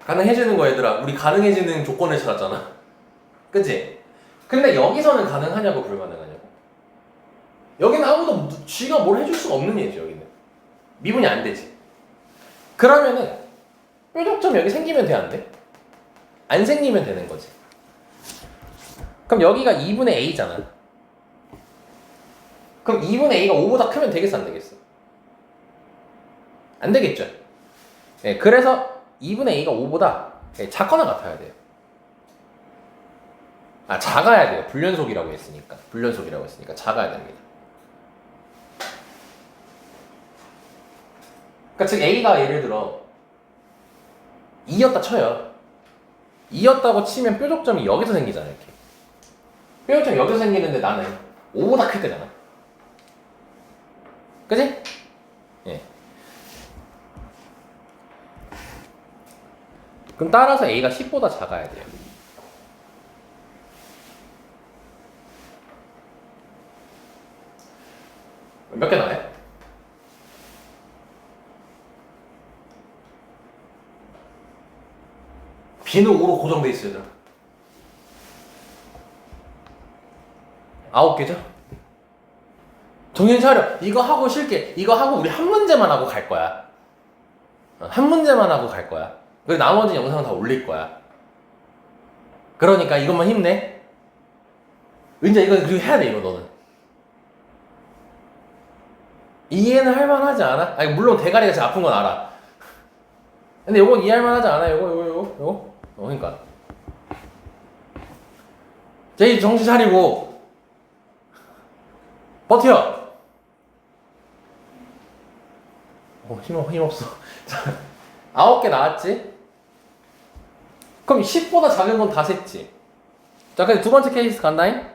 가능해지는 거 얘들아. 우리 가능해지는 조건을 찾았잖아. 그치? 근데 여기서는 가능하냐고 불가능하냐고? 여기는 아무도 g가 뭘 해줄 수가 없는 얘기죠. 여기는 미분이 안 되지. 그러면은 뾰족점 여기 생기면 돼? 안 돼? 안 생기면 되는 거지. 그럼 여기가 2분의 a잖아. 그럼 2분의 a가 5보다 크면 되겠어? 안 되겠어? 안 되겠죠. 네, 그래서 2분의 a가 5보다 작거나 같아야 돼요. 작아야 돼요. 불연속이라고 했으니까. 불연속이라고 했으니까 작아야 됩니다. 그러니까 즉 a가 예를 들어 2였다 쳐요. 2였다고 치면 뾰족점이 여기서 생기잖아. 이렇게. 뾰족점이 여기서 생기는데 나는 5보다 클 때잖아. 그치? 예. 그럼 따라서 a가 10보다 작아야 돼요. 몇 개 나와요? b는 5로 고정돼 있어요. 9개죠? 정신 차려. 이거 하고 쉴게. 이거 하고 우리 한 문제만 하고 갈 거야. 한 문제만 하고 갈 거야. 그리고 나머지 영상 다 올릴 거야. 그러니까 이것만 힘내. 은지야 이거 그리고 해야 돼 이거 너는. 이해는 할 만하지 않아? 아니 물론 대가리가 진짜 아픈 건 알아. 근데 요건 이해할 만하지 않아? 요거? 그러니까. 제이 정신 차리고 버텨. 힘없어. 자, 9개 나왔지? 그럼 10보다 작은 건 다 셌지. 자, 그래서 두 번째 케이스 간다잉?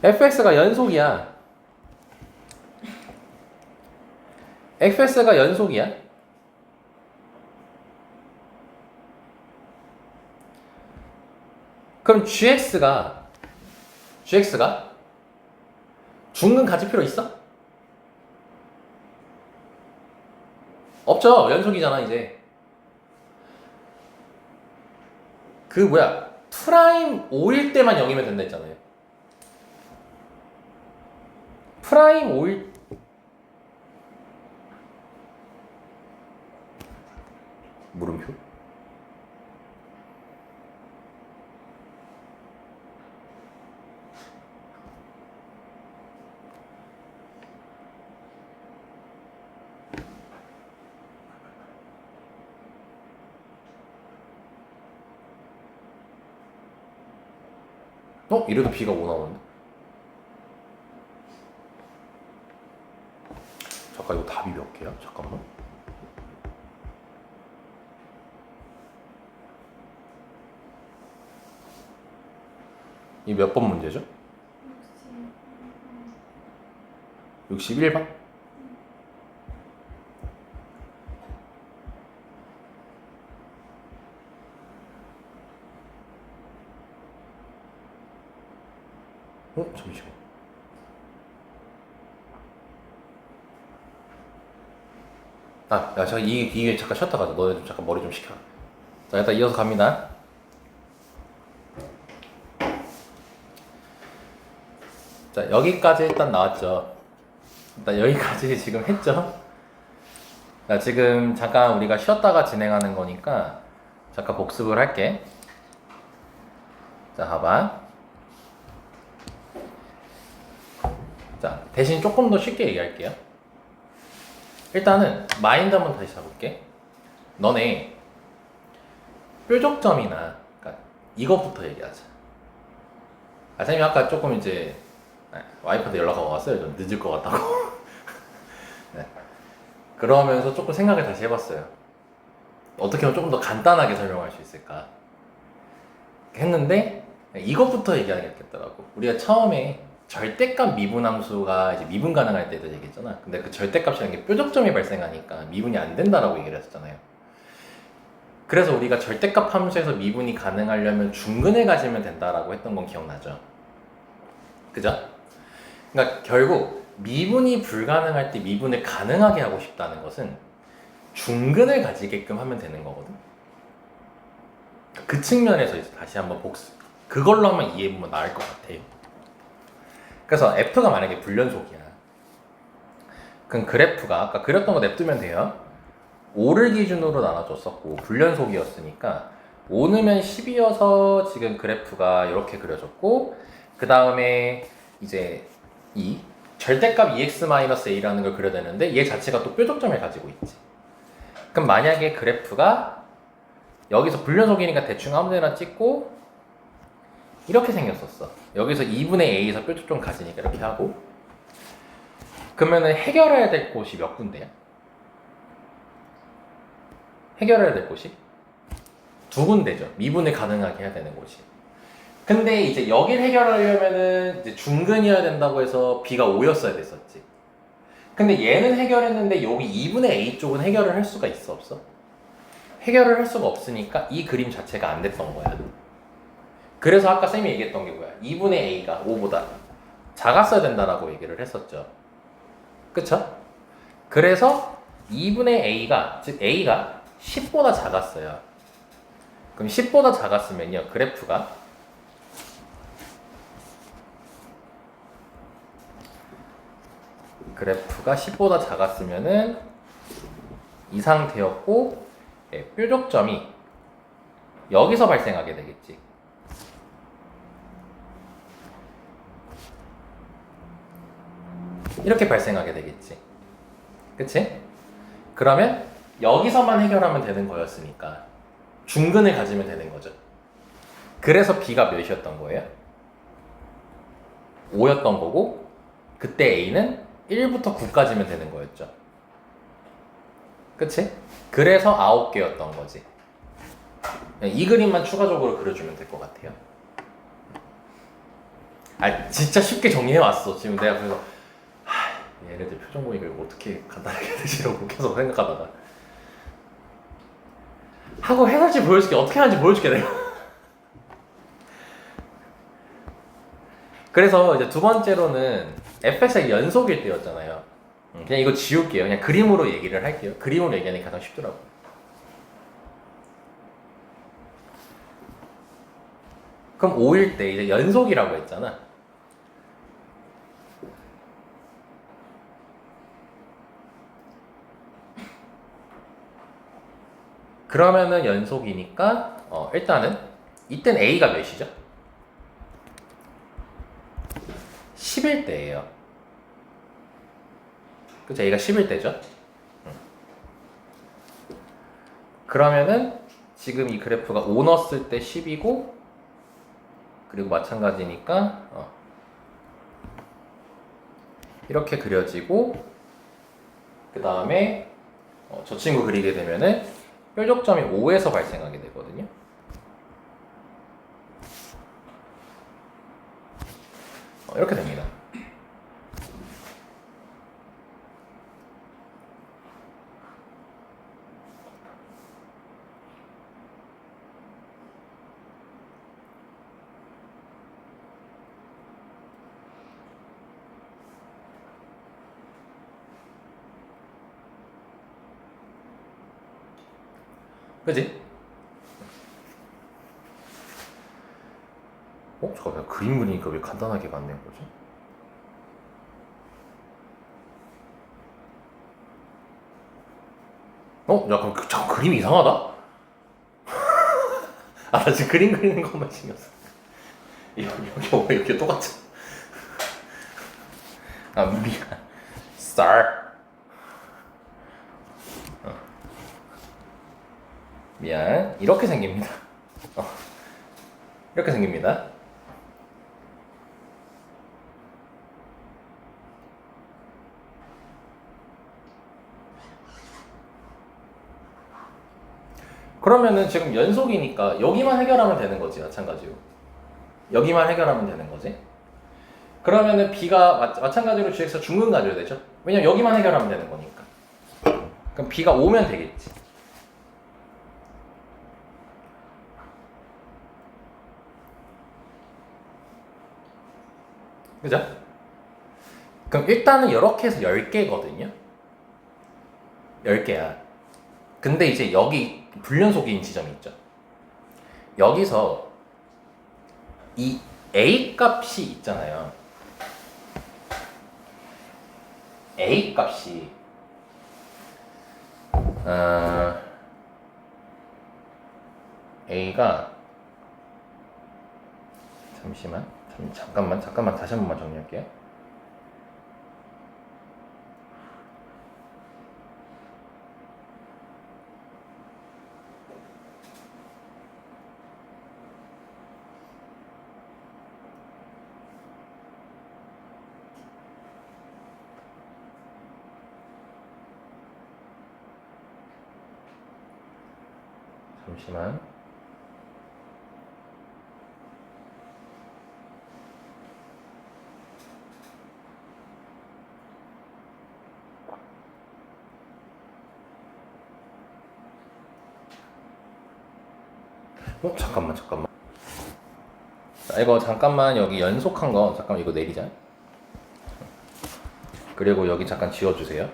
fx가 연속이야. fx가 연속이야. 그럼 gx가 중근 가질 필요 있어? 없죠. 연속이잖아 이제. 그 뭐야 프라임 5일 때만 0이면 된다 했잖아요. 프라임 5일 물음표? 이래도 b가 5 나오는데? 잠깐 이거 답이 몇 개야? 잠깐만. 이 몇 번 문제죠? 61번? 잠시만. 야, 잠깐 이게 잠깐 쉬었다 가자. 너네 좀 잠깐 머리 좀 식혀. 자, 일단 이어서 갑니다. 자, 여기까지 일단 나왔죠. 일단 여기까지 지금 했죠. 자, 지금 잠깐 우리가 쉬었다가 진행하는 거니까 잠깐 복습을 할게. 자, 봐봐. 자, 대신 조금 더 쉽게 얘기할게요. 일단은 마인드 한번 다시 잡을게. 너네 뾰족점이나 그러니까 이것부터 얘기하자. 선생님이 아까 조금 이제 와이프한테 연락하고 왔어요. 좀 늦을 것 같다고. 네. 그러면서 조금 생각을 다시 해봤어요. 어떻게 하면 조금 더 간단하게 설명할 수 있을까 했는데 이것부터 얘기하겠더라고. 우리가 처음에 절대값 미분함수가 이제 미분 가능할 때도 얘기했잖아. 근데 그 절대값이라는 게 뾰족점이 발생하니까 미분이 안 된다라고 얘기를 했었잖아요. 그래서 우리가 절대값 함수에서 미분이 가능하려면 중근을 가지면 된다라고 했던 건 기억나죠? 그죠? 그러니까 결국 미분이 불가능할 때 미분을 가능하게 하고 싶다는 것은 중근을 가지게끔 하면 되는 거거든. 그 측면에서 이제 다시 한번 복습. 그걸로 한번 이해해보면 나을 것 같아요. 그래서 F가 만약에 불연속이야. 그럼 그래프가 아까 그렸던 거 냅두면 돼요. 5를 기준으로 나눠줬었고 불연속이었으니까 5 넣으면 10이어서 지금 그래프가 이렇게 그려졌고 그 다음에 이제 이 절대값 EX-A라는 걸 그려야 되는데 얘 자체가 또 뾰족점을 가지고 있지. 그럼 만약에 그래프가 여기서 불연속이니까 대충 아무데나 찍고 이렇게 생겼었어. 여기서 2분의 A에서 뾰족점 가지니까 이렇게 하고 그러면은 해결해야 될 곳이 몇 군데야? 해결해야 될 곳이? 2군데죠. 미분을 가능하게 해야 되는 곳이. 근데 이제 여길 해결하려면은 이제 중근이어야 된다고 해서 B가 5였어야 됐었지. 근데 얘는 해결했는데 여기 2분의 A 쪽은 해결을 할 수가 있어 없어? 해결을 할 수가 없으니까 이 그림 자체가 안 됐던 거야. 그래서 아까 쌤이 얘기했던 게 뭐야? 2분의 a가 5보다 작았어야 된다라고 얘기를 했었죠. 그쵸? 그래서 2분의 a가, 즉 a가 10보다 작았어요. 그럼 10보다 작았으면요, 그래프가 그래프가 10보다 작았으면은 이 상태였고, 예, 뾰족점이 여기서 발생하게 되겠지. 이렇게 발생하게 되겠지. 그치? 그러면 여기서만 해결하면 되는 거였으니까 중근을 가지면 되는 거죠. 그래서 b가 몇이었던 거예요? 5였던 거고, 그때 a는 1부터 9까지면 되는 거였죠. 그치? 그래서 9개였던 거지. 이 그림만 추가적으로 그려주면 될 것 같아요. 아, 진짜 쉽게 정리해왔어. 지금 내가 그래서 얘네들 표정 보니까 이거 어떻게 간단하게 해야 되지라고 계속 생각하다가 하고 해설지 보여줄게. 어떻게 하는지 보여줄게 내가. 그래서 이제 두 번째로는 fx가 연속일 때였잖아요. 그냥 이거 지울게요. 그냥 그림으로 얘기를 할게요. 그림으로 얘기하는 게 가장 쉽더라고. 그럼 5일 때 이제 연속이라고 했잖아. 그러면은 연속이니까 일단은 이땐 a가 몇이죠? 10일 때예요. 그쵸? a가 10일 때죠. 그러면은 지금 이 그래프가 5 넣었을 때 10이고, 그리고 마찬가지니까 이렇게 그려지고, 그 다음에 저 친구 그리게 되면은 뾰족점이 5에서 발생하게 되거든요. 이렇게 됩니다. 그지? 잠깐만, 그림 그리니까 왜 간단하게 만든 거지? 약간 잠깐 그림이 이상하다? 나 지금 그림 그리는 것만 신경 써. 여기 이렇게 똑같아. 미안. 쌀. 미안. 이렇게 생깁니다. 이렇게 생깁니다. 그러면은 지금 연속이니까 여기만 해결하면 되는 거지, 마찬가지로. 여기만 해결하면 되는 거지. 그러면은 b가 마찬가지로 gx가 중근 가져야 되죠. 왜냐면 여기만 해결하면 되는 거니까. 그럼 b가 오면 되겠지. 그죠? 그럼 일단은 이렇게 해서 10개거든요. 10개야. 근데 이제 여기 불연속인 지점이 있죠. 여기서 이 a 값이 있잖아요. a 값이 a가 잠깐만 다시 한 번만 정리할게요. 잠시만. 잠깐만. 자, 이거 잠깐만 여기 연속한 거 잠깐 이거 내리자. 그리고 여기 잠깐 지워주세요.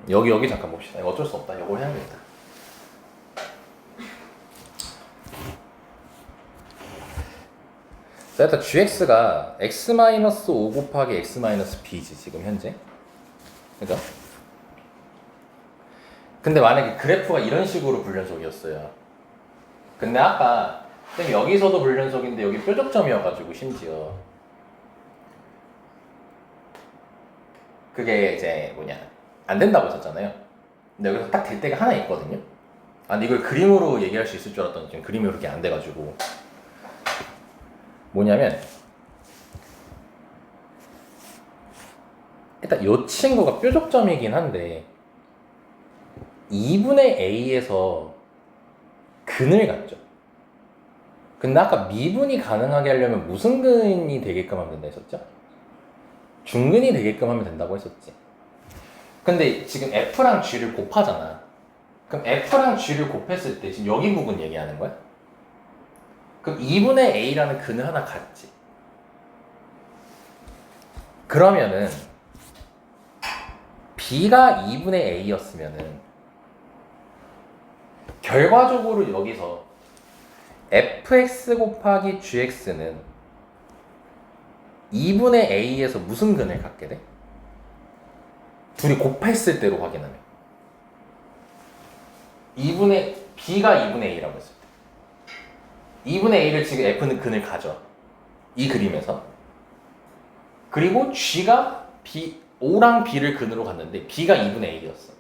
여기 잠깐 봅시다. 이거 어쩔 수 없다. 이걸 해야겠다. 자, 일단 gx가 x-5 곱하기 x-b지 지금 현재. 그죠? 근데 만약에 그래프가 이런 식으로 불연속이었어요. 근데 아까 쌤 여기서도 불연속인데 여기 뾰족점이어가지고 심지어 그게 이제 뭐냐 안 된다고 했었잖아요. 근데 여기서 딱 될 때가 하나 있거든요. 아 근데 이걸 그림으로 얘기할 수 있을 줄 알았더니 지금 그림이 그렇게 안 돼가지고 뭐냐면 일단 이 친구가 뾰족점이긴 한데 2분의 a에서 근을 갖죠. 근데 아까 미분이 가능하게 하려면 무슨 근이 되게끔 하면 된다 했었죠? 중근이 되게끔 하면 된다고 했었지. 근데 지금 F랑 G를 곱하잖아. 그럼 F랑 G를 곱했을 때 지금 여기 부분 얘기하는 거야? 그럼 2분의 A라는 근을 하나 갖지. 그러면은 B가 2분의 A였으면은 결과적으로 여기서 fx 곱하기 gx는 2분의 a에서 무슨 근을 갖게 돼? 둘이 곱했을 때로 확인하면 b가 2분의 a라고 했을 때 2분의 a를 지금 f는 근을 가져 이 그림에서 그리고 g가 o랑 b를 근으로 갔는데 b가 2분의 a였어.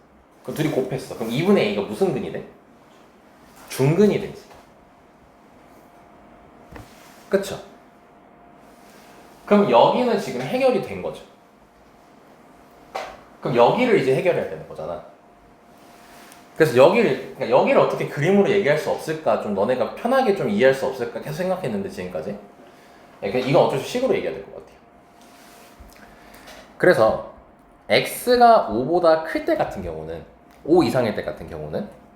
그럼 둘이 곱했어. 그럼 2분의 a가 무슨 근이 돼? 중근이 되지. 그쵸? 그럼 여기는 지금 해결이 된 거죠. 그럼 여기를 이제 해결해야 되는 거잖아. 그래서 여기를 어떻게 그림으로 얘기할 수 없을까? 좀 너네가 편하게 좀 이해할 수 없을까? 계속 생각했는데 지금까지. 이건 어쩔 수 식으로 얘기해야 될 것 같아요. 그래서 x가 5보다 클 때 같은 경우는 5 이상일 때 같은 경우는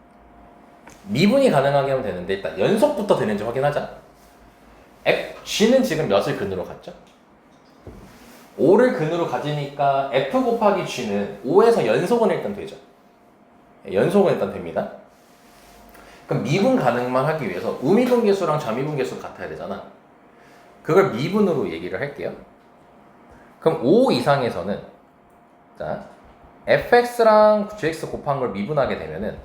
미분이 가능하게 하면 되는데 일단 연속부터 되는지 확인하자. g는 지금 몇을 근으로 갔죠? 5를 근으로 가지니까 f 곱하기 g는 5에서 연속은 일단 되죠. 연속은 일단 됩니다. 그럼 미분 가능만 하기 위해서 우미분 계수랑 좌미분 계수가 같아야 되잖아. 그걸 미분으로 얘기를 할게요. 그럼 5 이상에서는 자 fx랑 gx 곱한 걸 미분하게 되면은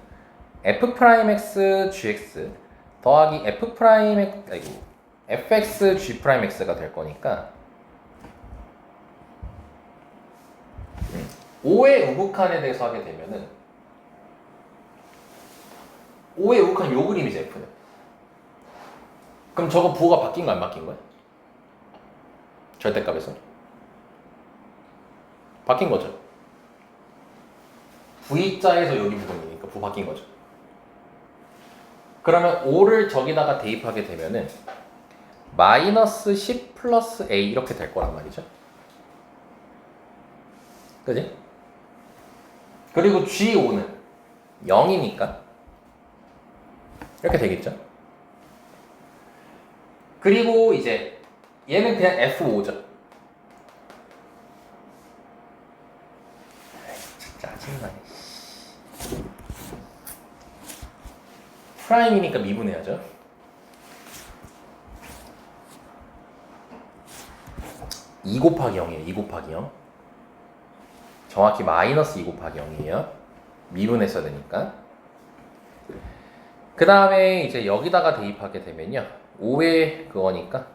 f'x gx 더하기 fx g'x가 될 거니까 5의 우극한에 대해서 하게 되면은 5의 우극한 요 그림이지 f는. 그럼 저거 부호가 바뀐 거 안 바뀐 거야? 절대값에서 바뀐 거죠. V자에서 여기 부분이니까 부호 바뀐 거죠. 그러면 5를 저기다가 대입하게 되면은 마이너스 10 플러스 a 이렇게 될 거란 말이죠. 그지? 그리고 G5는 0이니까 이렇게 되겠죠. 그리고 이제 얘는 그냥 F5죠. 진짜 짜증나네. 프라임이니까 미분해야죠. 2 곱하기 0이에요. 2 곱하기 0. 정확히 마이너스 2 곱하기 0이에요. 미분했어야 되니까. 그 다음에 이제 여기다가 대입하게 되면요. 5의 그거니까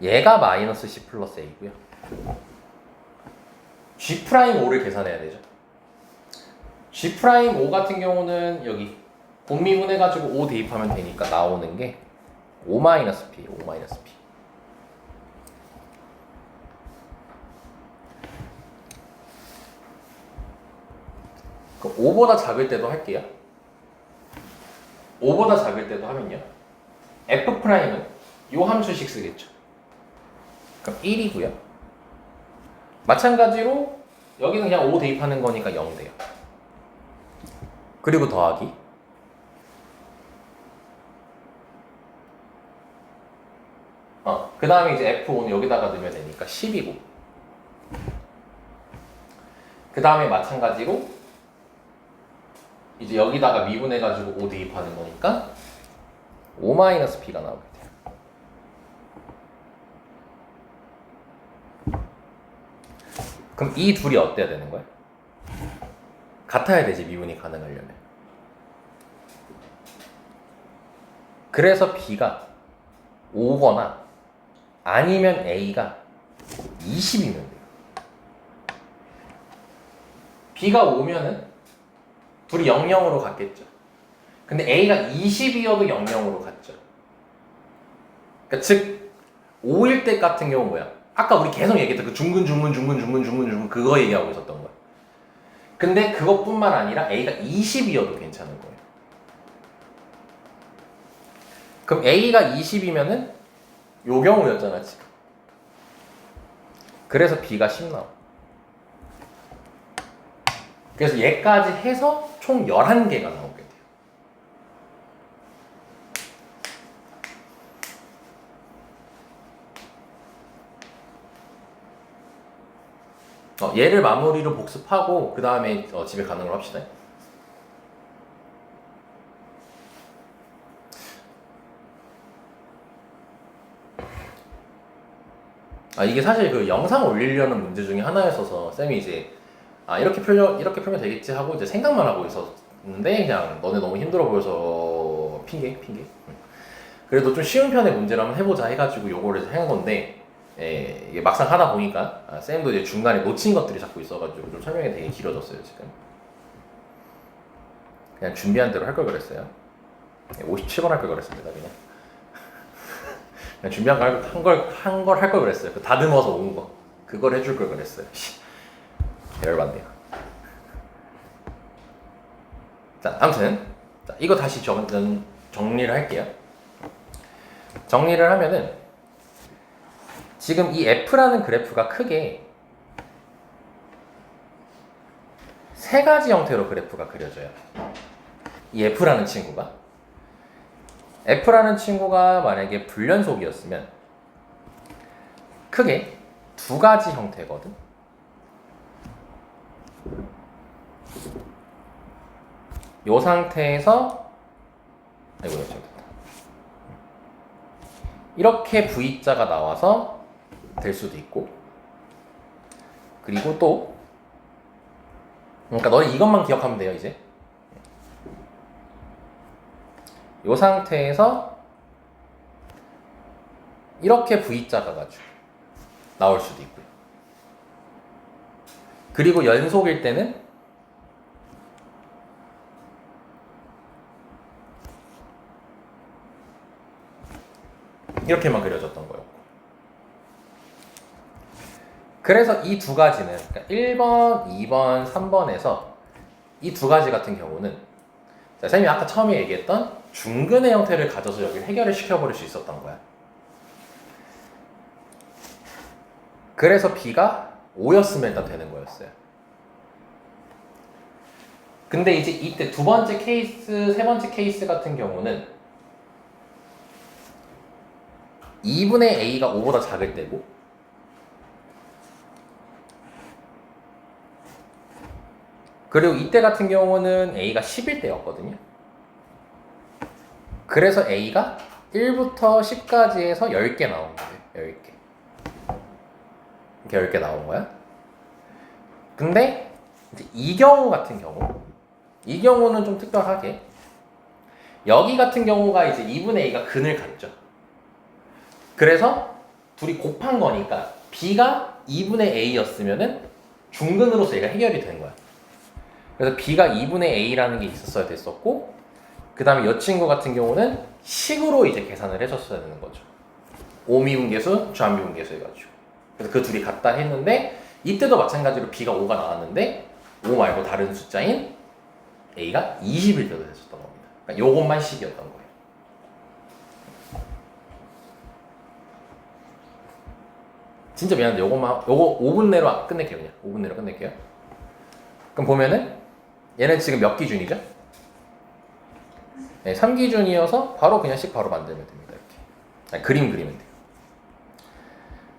얘가 마이너스 10 플러스 a고요. G'5를 계산해야 되죠. G'5 같은 경우는 여기 분미분해가지고 5 대입하면 되니까 나오는 게 5-p, 5-p. 그럼 5보다 작을 때도 할게요. 5보다 작을 때도 하면요. F'은 요 함수씩 쓰겠죠. 그럼 1이고요. 마찬가지로 여기는 그냥 5 대입하는 거니까 0 돼요. 그리고 더하기 그 다음에 이제 F5는 여기다가 넣으면 되니까 10이고 그 다음에 마찬가지로 이제 여기다가 미분해가지고 5 대입하는 거니까 5-B가 나오게 돼요. 그럼 이 둘이 어때야 되는 거야? 같아야 되지, 미분이 가능하려면. 그래서 B가 5거나 아니면 A가 20이면 돼요. B가 5면은 둘이 00으로 갔겠죠. 근데 A가 20이어도 00으로 갔죠. 그러니까 즉 5일 때 같은 경우는 뭐야? 아까 우리 계속 얘기했던 그 중근 그거 얘기하고 있었던 거야. 근데 그것뿐만 아니라 A가 20이어도 괜찮은 거예요. 그럼 A가 20이면은 요 경우였잖아 지금. 그래서 B가 10 나와. 그래서 얘까지 해서 총 11개가 나오게 돼요. 얘를 마무리로 복습하고 그 다음에 집에 가는 걸 합시다. 이게 사실 그 영상 올리려는 문제 중에 하나였어서 쌤이 이제 이렇게 풀면 되겠지 하고 이제 생각만 하고 있었는데 그냥 너네 너무 힘들어 보여서 핑계. 그래도 좀 쉬운 편의 문제를 한번 해보자 해가지고 요거를 한 건데 이게 막상 하다 보니까 쌤도 이제 중간에 놓친 것들이 자꾸 있어가지고 좀 설명이 되게 길어졌어요 지금. 그냥 준비한 대로 할 걸 그랬어요. 57번 할 걸 그랬습니다 그냥. 그냥 준비한 거 한 걸 할 걸 그랬어요. 그 다듬어서 온 거 그걸 해줄 걸 그랬어요. 열받네요. 자, 아무튼 이거 다시 정리를 할게요. 정리를 하면은 지금 이 F라는 그래프가 크게 세 가지 형태로 그래프가 그려져요. 이 F라는 친구가 만약에 불연속이었으면 크게 두 가지 형태거든. 이 상태에서 이렇게 V자가 나와서 될 수도 있고, 그리고 또 그러니까 너는 이것만 기억하면 돼요. 이제 이 상태에서 이렇게 V자가 가지고 나올 수도 있고요. 그리고 연속일 때는 이렇게만 그려졌던 거였고. 그래서 이 두 가지는 그러니까 1번, 2번, 3번에서 이 두 가지 같은 경우는 쌤이 아까 처음에 얘기했던 중근의 형태를 가져서 여기 해결을 시켜버릴 수 있었던 거야. 그래서 B가 5였으면 일단 되는 거였어요. 근데 이제 이때 두 번째 케이스, 세 번째 케이스 같은 경우는 2분의 A가 5보다 작을 때고 그리고 이때 같은 경우는 A가 10일 때였거든요. 그래서 A가 1부터 10까지 해서 10개 나온 거예요. 10개. 이렇게 10개 나온 거야. 근데 이제 이 경우 같은 경우 이 경우는 좀 특별하게 여기 같은 경우가 이제 2분의 A가 근을 갖죠. 그래서 둘이 곱한 거니까 B가 2분의 A였으면은 중근으로서 얘가 해결이 된 거야. 그래서 B가 2분의 A라는 게 있었어야 됐었고, 그 다음에 이 친구 같은 경우는 식으로 이제 계산을 해줬어야 되는 거죠. 5미분계수, 주한미분계수 해가지고. 그래서 그 둘이 같다 했는데, 이때도 마찬가지로 B가 5가 나왔는데, 5 말고 다른 숫자인 A가 20일 때도 됐었던 겁니다. 그러니까 요것만 식이었던 거예요. 진짜 미안한데 요거 5분 내로 끝낼게요. 그냥 5분 내로 끝낼게요. 그럼 보면은 얘는 지금 몇 기준이죠? 네, 3기준이어서 바로 그냥 식 바로 만들면 됩니다. 이렇게 그림 그리면 돼요.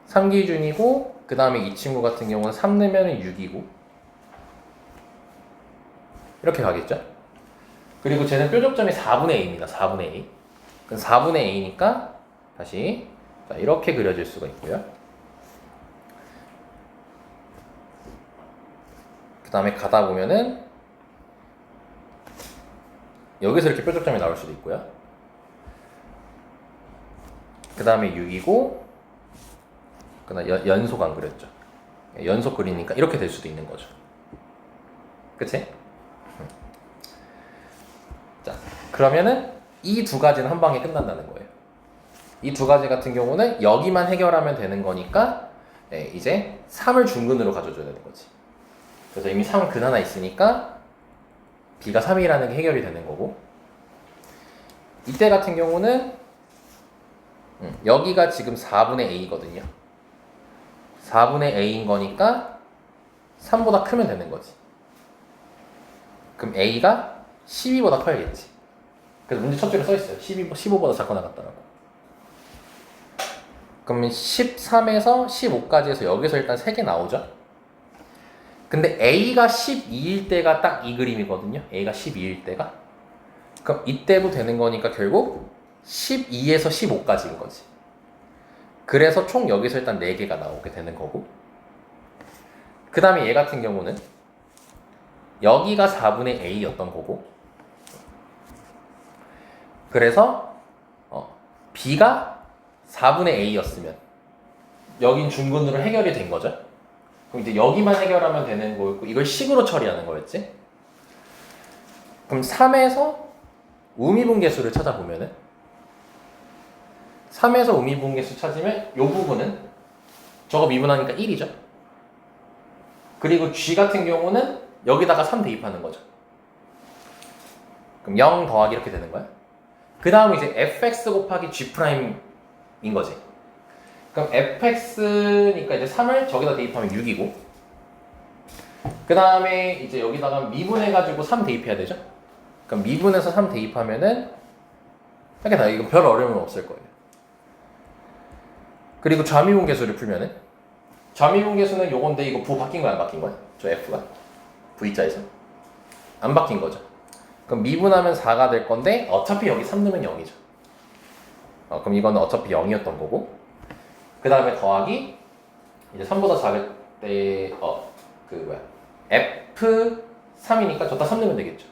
3기준이고 그 다음에 이 친구 같은 경우는 3 넣으면 6이고 이렇게 가겠죠? 그리고 쟤는 뾰족점이 4분의 a입니다. 4분의 a. 그럼 4분의 a니까 다시 자, 이렇게 그려질 수가 있고요. 그 다음에 가다 보면은 여기서 이렇게 뾰족점이 나올 수도 있고요. 그 다음에 6이고 그 다음에 연속 안 그렸죠. 연속 그리니까 이렇게 될 수도 있는 거죠. 그치? 자, 그러면은 이 두 가지는 한 방에 끝난다는 거예요. 이 두 가지 같은 경우는 여기만 해결하면 되는 거니까 이제 3을 중근으로 가져줘야 되는 거지. 그래서 이미 3 근 하나 있으니까 b가 3이라는 게 해결이 되는 거고 이때 같은 경우는 여기가 지금 4분의 a거든요. 4분의 a인 거니까 3보다 크면 되는 거지. 그럼 a가 12보다 커야겠지. 그래서 문제 첫 줄에 써있어요. 15보다 작거나 같다라고. 그러면 13에서 15까지 해서 여기서 일단 3개 나오죠. 근데 a가 12일 때가 딱 이 그림이거든요. a가 12일 때가. 그럼 이때도 되는 거니까 결국 12에서 15까지인 거지. 그래서 총 여기서 일단 4개가 나오게 되는 거고 그 다음에 얘 같은 경우는 여기가 4분의 a였던 거고 그래서 b가 4분의 a였으면 여긴 중근으로 해결이 된 거죠. 그럼 이제 여기만 해결하면 되는 거였고 이걸 식으로 처리하는 거였지. 그럼 3에서 우미분계수를 찾아보면은 3에서 우미분계수 찾으면 이 부분은 저거 미분하니까 1이죠. 그리고 g 같은 경우는 여기다가 3 대입하는 거죠. 그럼 0 더하기 이렇게 되는 거야. 그 다음에 이제 fx 곱하기 g 프라임인 거지. 그럼 fx니까 이제 3을 저기다 대입하면 6이고 그 다음에 이제 여기다가 미분해가지고 3 대입해야 되죠. 그럼 미분해서 3 대입하면은 이렇게 다 이거 별 어려움은 없을 거예요. 그리고 좌미분계수를 풀면은 좌미분계수는 요건데 이거 부 바뀐 거야 안 바뀐 거야? 저 f가 v자에서 안 바뀐 거죠. 그럼 미분하면 4가 될 건데 어차피 여기 3 넣으면 0이죠. 그럼 이거는 어차피 0이었던 거고 그 다음에 더하기 이제 3보다 작을 때 f3이니까 저다 3 넣으면 되겠죠.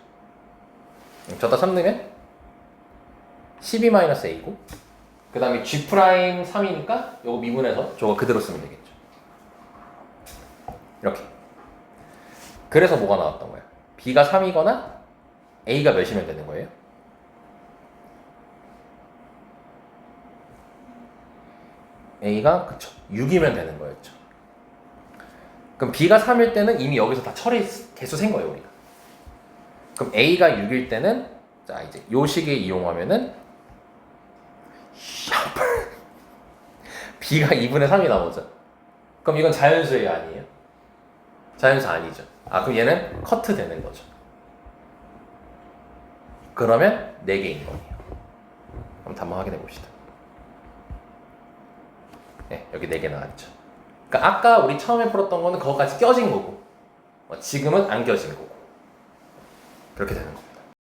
저다 3 넣으면 12-a고 그 다음에 g 프라임 3이니까 요거 미분해서 저거 그대로 쓰면 되겠죠. 이렇게. 그래서 뭐가 나왔던 거야? b가 3이거나 a가 몇이면 되는 거예요? a가 그쵸 6이면 되는 거였죠. 그럼 b가 3일 때는 이미 여기서 다 처리 개수 센 거예요 우리가. 그럼 a가 6일 때는 자 이제 요 식을 이용하면은 b가 2분의 3이 나오죠. 그럼 이건 자연수예요 아니에요? 자연수 아니죠. 그럼 얘는 커트 되는 거죠. 그러면 4개인 거예요. 그럼 한번 확인해 봅시다. 네, 여기 4개 나왔죠. 그러니까 아까 우리 처음에 풀었던 거는 그거까지 껴진 거고 지금은 안 껴진 거고 그렇게 되는 거예요.